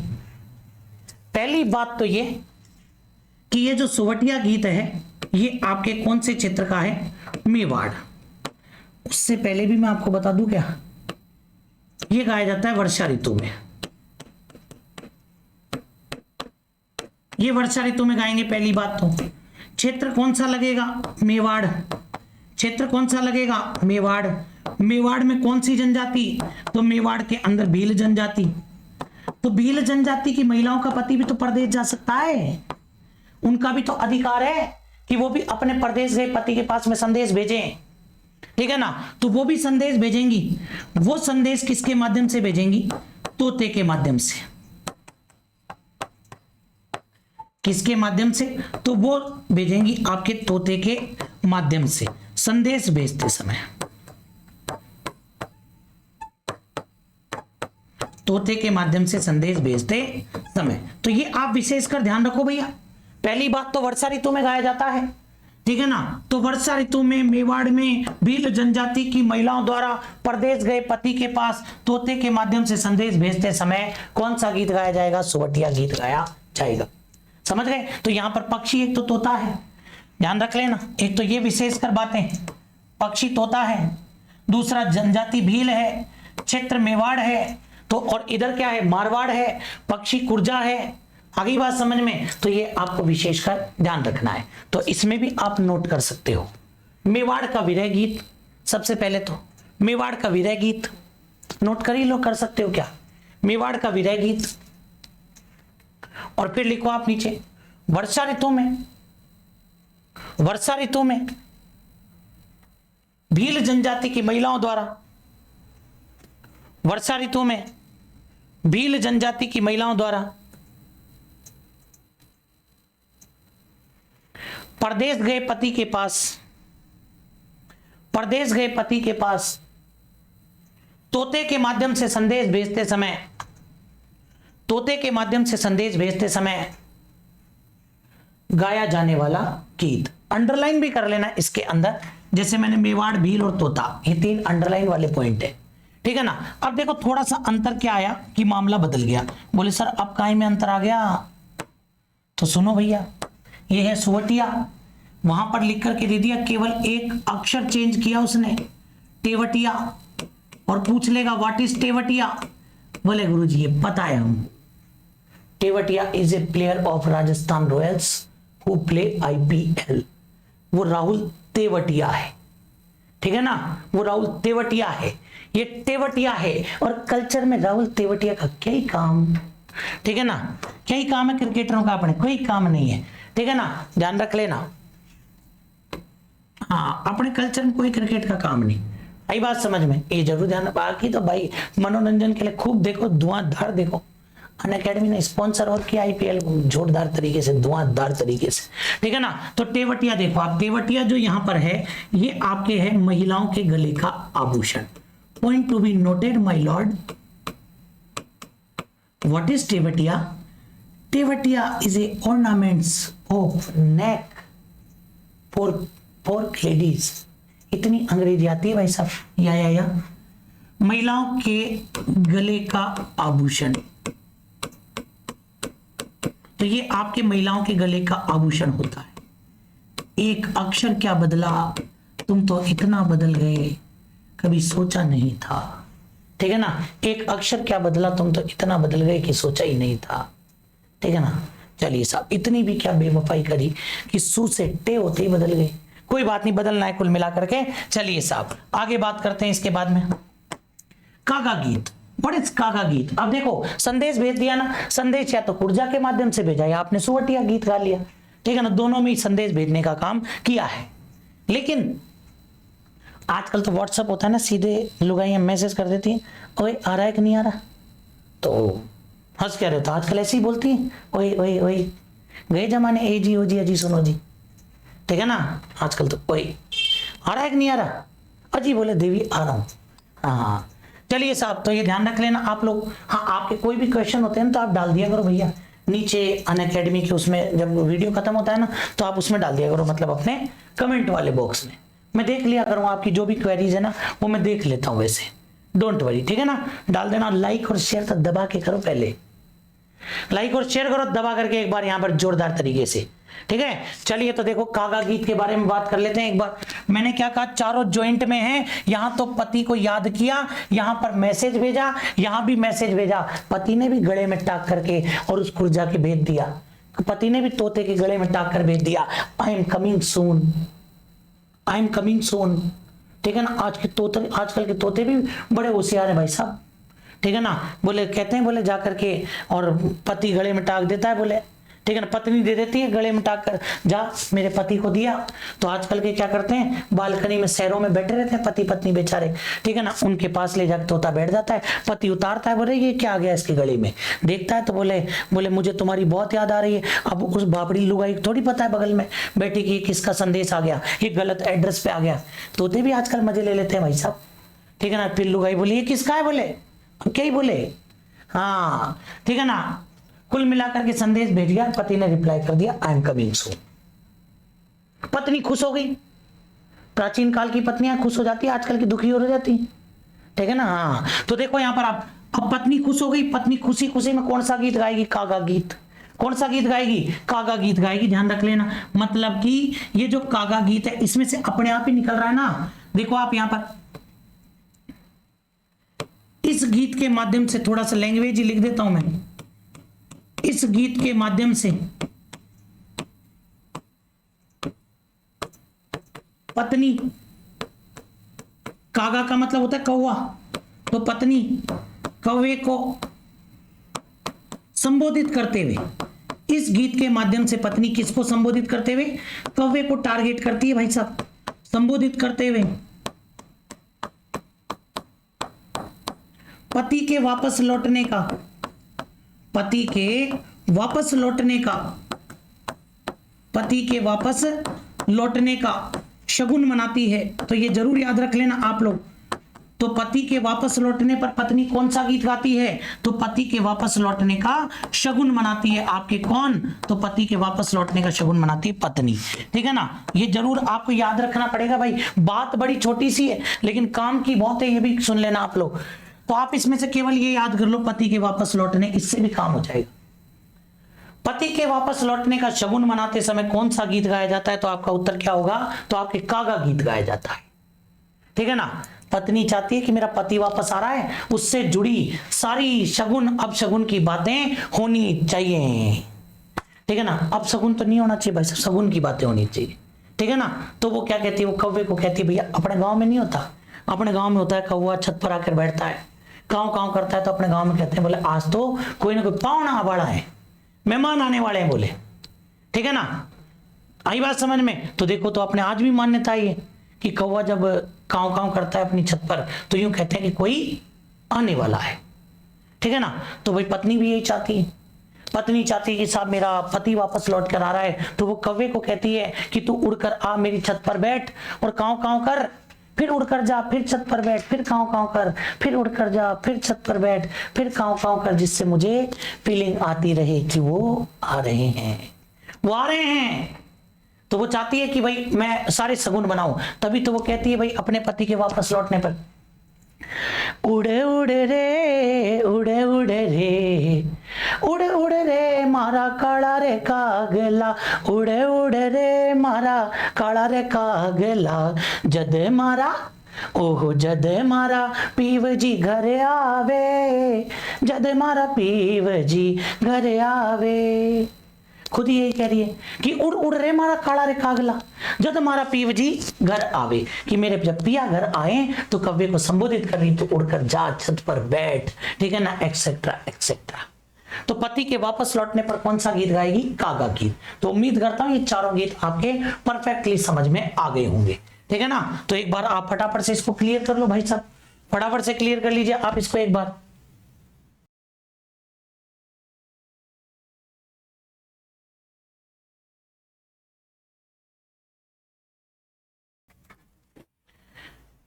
पहली बात तो ये कि ये जो सुवटिया गीत है ये आपके कौन से क्षेत्र का है, मेवाड़। उससे पहले भी मैं आपको बता दूं क्या, ये गाया जाता है वर्षा ऋतु में, ये वर्षा ऋतु में गाएंगे। पहली बात तो क्षेत्र कौन सा लगेगा, मेवाड़। क्षेत्र कौन सा लगेगा, मेवाड़। मेवाड़ में कौन सी जनजाति, तो मेवाड़ के अंदर भील जनजाति। तो भील जनजाति की महिलाओं का पति भी तो परदेश जा सकता है, उनका भी तो अधिकार है कि वो भी अपने परदेश गए पति के पास में संदेश भेजें, ठीक है ना। तो वो भी संदेश भेजेंगी, वो संदेश किसके माध्यम से भेजेंगी, तोते के माध्यम से। किसके माध्यम से, तो वो भेजेंगी आपके तोते के माध्यम से संदेश भेजते समय, तोते के माध्यम से संदेश भेजते समय। तो ये आप विशेषकर ध्यान रखो भैया। पहली बात तो वर्षा ऋतु में गाया जाता है, ठीक है ना। तो वर्षा ऋतु में मेवाड़ में भील जनजाति की महिलाओं द्वारा परदेश गए पति के पास तोते के माध्यम से संदेश भेजते समय कौन सा गीत गाया जाएगा, सुवटिया गीत गाया जाएगा। समझ गए। तो यहां पर पक्षी एक तो तोता है, ध्यान रख लेना। एक तो ये विशेषकर बातें, पक्षी तोता है, दूसरा जनजाति भील है, क्षेत्र मेवाड़ है, तो और इधर क्या है, मारवाड़ है, पक्षी कुर्जा है। आगे बात समझ में, तो ये आपको विशेषकर ध्यान रखना है। तो इसमें भी आप नोट कर सकते हो मेवाड़ का विरह गीत। सबसे पहले तो मेवाड़ का विरह गीत नोट कर ही लो, कर सकते हो क्या, मेवाड़ का विरह गीत। और फिर लिखो आप नीचे वर्षा ऋतु में, वर्षा ऋतु में भील जनजाति की महिलाओं द्वारा, वर्षा ऋतु में भील जनजाति की महिलाओं द्वारा परदेश गए पति के पास, परदेश गए पति के पास तोते के माध्यम से संदेश भेजते समय, तोते के माध्यम से संदेश भेजते समय गाया जाने वाला गीत। अंडरलाइन भी कर लेना इसके अंदर, जैसे मैंने मेवाड़, भील और तोता, ये तीन अंडरलाइन वाले पॉइंट है, ठीक है ना। अब देखो थोड़ा सा अंतर क्या आया कि मामला बदल गया। बोले सर अब काहे में अंतर आ गया, तो सुनो भैया, ये है सुवटिया, वहां पर लिख करके दे दिया, केवल एक अक्षर चेंज किया उसने, टेवटिया, और पूछ लेगा व्हाट इज टेवटिया। बोले गुरुजी ये पता है हम, Tewatia is a player of Rajasthan Royals who play IPL। वो राहुल तेवटिया है, ठीक है ना, वो राहुल तेवटिया है, ये तेवटिया है। और कल्चर में राहुल तेवटिया का क्या ही काम, ठीक है ना, क्या ही काम है क्रिकेटरों का, अपने कोई काम नहीं है, ठीक है ना, ध्यान रख लेना। हाँ अपने कल्चर में कोई क्रिकेट का काम नहीं, आई बात समझ में, ये जरूर ध्यान। बाकी तो भाई मनोरंजन के लिए खूब देखो, धुआंधार देखो, अनअकैडमी ने स्पॉन्सर और किया IPL जोरदार तरीके से, धुआंधार तरीके से, ठीक है ना। तो टेवटिया देखो आप, टेवटिया जो यहां पर है ये आपके है महिलाओं के गले का आभूषण। Point to be noted my Lord, what is Tewatia? Tewatia is a ornaments of neck for for ladies. इतनी अंग्रेजी आती है भाई साहब। या महिलाओं के गले का आभूषण, तो ये आपके महिलाओं के गले का आभूषण होता है। एक अक्षर क्या बदला, तुम तो इतना बदल गए, कभी सोचा नहीं था। ठीक है ना, एक अक्षर क्या बदला, तुम तो इतना बदल गए कि सोचा ही नहीं था। ठीक है ना। चलिए साहब, इतनी भी क्या बेवफाई करी कि सू से टे होते ही बदल गए। कोई बात नहीं, बदलना है कुल मिलाकर के। चलिए साहब आगे बात करते हैं इसके बाद में। कागा गीत, व्हाट इज कागा गीत। अब देखो, संदेश भेज दिया ना, संदेश या तो कुर्जा के माध्यम से भेजा या आपने सुवटिया गीत गा लिया। ठीक है ना, दोनों में ही संदेश भेजने का काम किया है। लेकिन आजकल तो व्हाट्सएप होता है ना, सीधे लुगाइयां मैसेज कर देती हैं, ओए आ रहा है कि नहीं आ रहा। तो हंस क्या रहे हो, तो आजकल ऐसे ही बोलती हैं, ओए ओए ओए, गए जमाने ए जी ओ जी अजी सुनो जी। ठीक है ना, आजकल तो ओए आ रहा है कि नहीं आ रहा, अजी बोले देवी आ रहा हूँ। हाँ चलिए साहब, तो ये ध्यान रख लेना आप लोग। हाँ, आपके कोई भी क्वेश्चन होते हैं तो आप डाल दिया करो भैया नीचे अनअकैडमी के उसमें, जब वीडियो खत्म होता है ना तो आप उसमें डाल दिया करो, मतलब अपने कमेंट वाले बॉक्स में। मैं देख लिया करूँ आपकी जो भी क्वेरीज है ना, वो मैं देख लेता हूँ वैसे, डोंट वरी। ठीक है ना, डाल देना। लाइक और शेयर तो दबा के करो, पहले लाइक और शेयर करो दबा करके एक बार यहाँ पर जोरदार तरीके से। ठीक है, चलिए तो देखो कागा गीत के बारे में बात कर लेते हैं एक बार। मैंने क्या कहा, चारों जॉइंट में है। यहां तो पति को याद किया, यहां पर मैसेज भेजा, यहां भी मैसेज भेजा। पति ने भी गले में टाक करके और उस कुर्जा के भेज दिया। पति ने भी तोते के गले में टाक कर भेज दिया, I am coming soon, I am coming soon. ठीक है ना, आजकल के तोते भी बड़े होशियार है भाई साहब। ठीक है ना, बोले कहते हैं, बोले जा करके और पति गले में टाक देता है, बोले ठीक है ना, पत्नी दे देती है गले में टाक कर, जा मेरे पति को दिया। तो आजकल के क्या करते हैं, बालकनी में शहरों में बैठे रहते हैं पति पत्नी बेचारे। ठीक है ना, उनके पास ले जाकर तोता बैठ जाता है, पति उतारता है, बोले ये क्या आ गया इसके गले में, देखता है तो बोले मुझे तुम्हारी बहुत याद आ रही है। अब उस बाबड़ी लुगाई थोड़ी पता है बगल में बैठी कि किसका संदेश आ गया, ये गलत एड्रेस पे आ गया। तोते भी आजकल मजे ले लेते हैं भाई साहब। ठीक है ना, फिर लुगाई बोली ये किसका है, बोले क्या ही बोले, हाँ ठीक है ना। कुल मिलाकर के संदेश भेज गया, पति ने रिप्लाई कर दिया आई एम कमिंग सून। पत्नी खुश हो गई। प्राचीन काल की पत्नियां खुश हो जाती है, आजकल की दुखी हो जाती। ठीक है ना। हाँ, तो देखो यहां पर आप, अब पत्नी खुश हो गई, पत्नी खुशी खुशी में कौन सा गीत गाएगी, कागा गीत। कौन सा गीत गाएगी, कागा गीत गाएगी। ध्यान रख लेना, मतलब कि ये जो कागा गीत है इसमें से अपने आप ही निकल रहा है ना। देखो आप यहां पर इस गीत के माध्यम से, थोड़ा सा लैंग्वेज लिख देता हूं मैं, इस गीत के माध्यम से पत्नी, कागा का मतलब होता है कौवा, तो पत्नी कौवे को संबोधित करते हुए, इस गीत के माध्यम से पत्नी किसको संबोधित करते हुए, कौवे को टारगेट करती है भाई साहब, संबोधित करते हुए पति के वापस लौटने का, पति के वापस लौटने का, पति के वापस लौटने का शगुन मनाती है। तो ये जरूर याद रख लेना आप लोग। तो पति के वापस लौटने पर पत्नी कौन सा गीत गाती है, तो पति के वापस लौटने का शगुन मनाती है। आपके कौन, तो पति के वापस लौटने का शगुन मनाती है पत्नी। ठीक है ना, ये जरूर आपको याद रखना पड़ेगा भाई। बात बड़ी छोटी सी है लेकिन काम की बहुत है, ये भी सुन लेना आप लोग। तो आप इसमें से केवल ये याद कर लो, पति के वापस लौटने, इससे भी काम हो जाएगा। पति के वापस लौटने का शगुन मनाते समय कौन सा गीत गाया जाता है, तो आपका उत्तर क्या होगा, तो आपके कागा गीत गाया जाता है। ठीक है ना, पत्नी चाहती है कि मेरा पति वापस आ रहा है, उससे जुड़ी सारी शगुन अब शगुन की बातें होनी चाहिए। ठीक है ना, अब शगुन तो नहीं होना चाहिए भाई, शगुन की बातें होनी चाहिए। ठीक है ना, तो वो क्या कहती है, वो कौवे को कहती है भैया अपने गांव में नहीं होता, अपने गांव में होता है कौवा छत पर आकर बैठता है, काव काव करता है, तो अपने गांव में कहते हैं बोले आज तो कोई ना कोई पाहुना आवाड़ा है, मेहमान आने वाले हैं बोले। ठीक है ना, आई बात समझ में। तो देखो, तो अपने आज भी मान्यता है कि कौवा जब काव काव करता है अपनी छत पर तो यूं कहते हैं कि कोई आने वाला है। ठीक है ना, तो भाई पत्नी भी यही चाहती है, पत्नी चाहती है कि साहब मेरा पति वापस लौट कर आ रहा है, तो वो कौवे को कहती है कि तू उड़कर आ मेरी छत पर बैठ और काव काव कर, फिर उड़कर जा, फिर छत पर बैठ, फिर काव काव कर, फिर उड़कर जा, फिर छत पर बैठ, फिर काव काव कर, जिससे मुझे फीलिंग आती रहे कि वो आ रहे हैं, वो आ रहे हैं। तो वो चाहती है कि भाई मैं सारे सगुन बनाऊं, तभी तो वो कहती है भाई अपने पति के वापस लौटने पर, उड़े उड़े रे उड़े उड़े रे, उड़े उड़े रे मारा काला रे कागला, उड़े उड़े रे मारा काला रे कागला, जद मारा ओहो जद मारा पीव जी घर आवे, जद मारा पीव जी घर आवे। खुद यही कह रही है कि उड़ उड़ रे मारा काला रे कागला, जब हमारा पीव जी घर आवे, कि मेरे जब पिया घर आए तो कव्य को संबोधित कर रही, तो उड़कर जा छत पर बैठ, ठीक है ना, एक्सेट्रा एक्सेट्रा। तो पति के वापस लौटने पर कौन सा गीत गाएगी? कागा गीत। तो उम्मीद करता हूं ये चारों गीत आपके परफेक्टली समझ में आ गए होंगे, ठीक है ना। तो एक बार आप फटाफट से इसको क्लियर कर लो भाई साहब, फटाफट से क्लियर कर लीजिए आप इसको एक बार।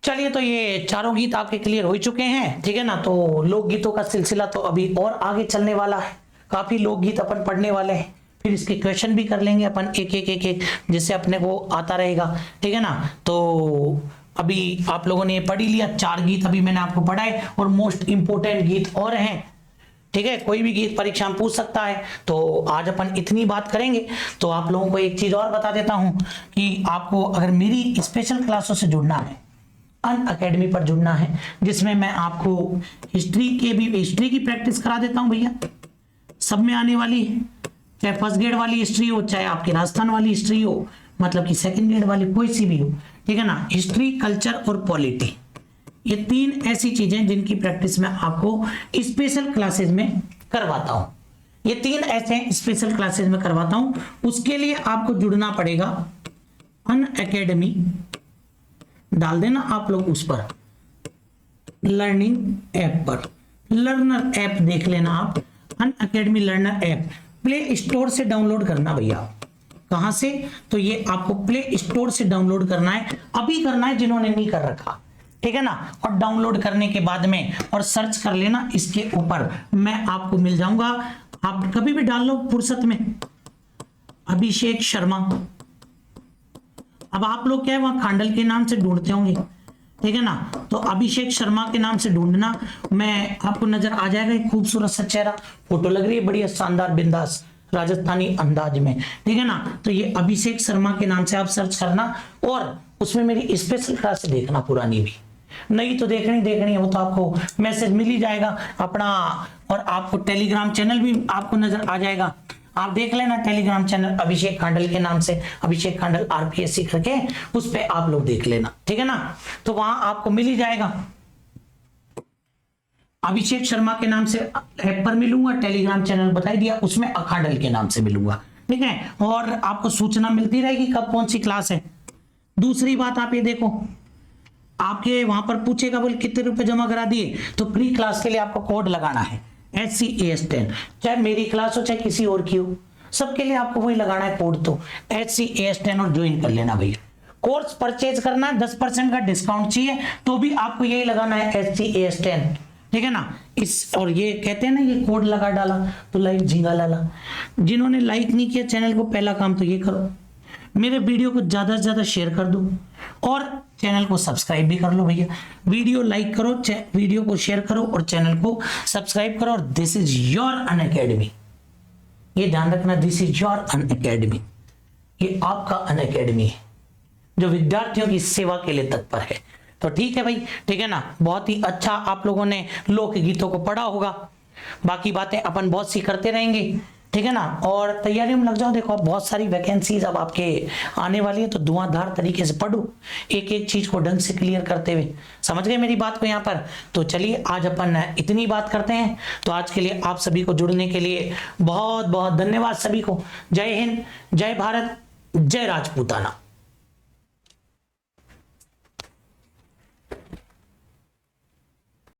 चलिए, तो ये चारों गीत आपके क्लियर हो चुके हैं, ठीक है ना। तो लोकगीतों का सिलसिला तो अभी और आगे चलने वाला है, काफी लोकगीत अपन पढ़ने वाले हैं, फिर इसके क्वेश्चन भी कर लेंगे अपन एक एक एक एक, जिससे अपने को आता रहेगा, ठीक है ना। तो अभी आप लोगों ने ये पढ़ ही लिया, 4 गीत अभी मैंने आपको पढ़ाए, और मोस्ट इंपोर्टेंट गीत और हैं, ठीक है। कोई भी गीत परीक्षा में पूछ सकता है, तो आज अपन इतनी बात करेंगे। तो आप लोगों को एक चीज और बता देता हूं कि आपको अगर मेरी स्पेशल क्लासों से जुड़ना है, अनअकैडमी पर जुड़ना है, जिसमें मैं आपको हिस्ट्री की प्रैक्टिस करा देता हूं भैया, सब में आने वाली है, चाहे फर्स्ट ग्रेड वाली हिस्ट्री हो, चाहे आपकी राजस्थान वाली हिस्ट्री हो, मतलब कि सेकंड ग्रेड वाली कोई सी भी हो, ठीक है ना। हिस्ट्री, कल्चर और पॉलिटी, ये 3 ऐसी चीजें जिनकी प्रैक्टिस मैं आपको स्पेशल क्लासेस में करवाता हूं। ये 3 ऐसे स्पेशल क्लासेस में करवाता हूं। उसके लिए आपको जुड़ना पड़ेगा अनअकैडमी, डाल देना आप लोग उस पर, लर्निंग ऐप पर, लर्नर ऐप देख लेना आप, Unacademy learner app play store से डाउनलोड करना भैया। कहां से? तो ये आपको प्ले स्टोर से डाउनलोड करना है, अभी करना है जिन्होंने नहीं कर रखा, ठीक है ना। और डाउनलोड करने के बाद में और सर्च कर लेना इसके ऊपर, मैं आपको मिल जाऊंगा, आप कभी भी डाल लो फुर्सत में, अभिषेक शर्मा। अब आप लोग क्या है वहां खांडल के नाम से ढूंढते होंगे, ठीक है ना। तो अभिषेक शर्मा के नाम से ढूंढना, मैं आपको नजर आ जाएगा एक खूबसूरत सा चेहरा, फोटो लग रही है बढ़िया शानदार बिंदास राजस्थानी अंदाज में, ठीक है ना। तो ये अभिषेक शर्मा के नाम से आप सर्च करना, और उसमें मेरी स्पेशल क्लास देखना, पुरानी भी, नहीं तो देखनी है, वो तो आपको मैसेज मिल ही जाएगा अपना। और आपको टेलीग्राम चैनल भी आपको नजर आ जाएगा, आप देख लेना टेलीग्राम चैनल अभिषेक खांडल के नाम से, अभिषेक खांडल आरपीएससी करके, उस पे आप लोग देख लेना, ठीक है ना। तो वहां आपको मिल ही जाएगा, अभिषेक शर्मा के नाम से ऐप पर मिलूंगा, टेलीग्राम चैनल बता दिया, उसमें अखांडल के नाम से मिलूंगा, ठीक है। और आपको सूचना मिलती रहेगी कब कौन सी क्लास है। दूसरी बात आप ये देखो, आपके वहां पर पूछेगा बोले कितने रुपए जमा करा दिए, तो प्री क्लास के लिए आपको कोड लगाना है HCAS10, चाहे मेरी क्लास हो चाहे किसी और की हो, सबके लिए आपको वही लगाना है कोड, तो HCAS10 और ज्वाइन कर लेना भैया। कोर्स परचेज करना है, 10% का डिस्काउंट चाहिए, तो भी आपको यही लगाना है HCAS10, ठीक है ना। इस और ये कहते हैं ना, ये कोड लगा डाला तो लाइक झींगा लाला। जिन्होंने लाइक नहीं किया चैनल को, पहला काम तो ये करो, मेरे वीडियो को ज्यादा से ज्यादा शेयर कर दो, और चैनल को सब्सक्राइब भी कर लो भैया। वीडियो लाइक करो, वीडियो को शेयर करो, और चैनल को सब्सक्राइब करो। और दिस इज योर अनअकैडमी, ये ध्यान रखना, दिस इज योर अनअकैडमी, ये आपका अनअकैडमी है जो विद्यार्थियों की सेवा के लिए तत्पर है। तो ठीक है भाई, ठीक है ना। बहुत ही अच्छा आप लोगों ने लोकगीतों को पढ़ा होगा, बाकी बातें अपन बहुत सी करते रहेंगे, ठीक है ना। और तैयारियों में लग जाओ, देखो अब बहुत सारी वैकेंसीज अब आपके आने वाली है, तो धुआंधार तरीके से पढ़ो, एक एक चीज को ढंग से क्लियर करते हुए। समझ गए मेरी बात को यहाँ पर? तो चलिए आज अपन इतनी बात करते हैं। तो आज के लिए आप सभी को जुड़ने के लिए बहुत बहुत धन्यवाद सभी को। जय हिंद, जय भारत, जय राजपूताना।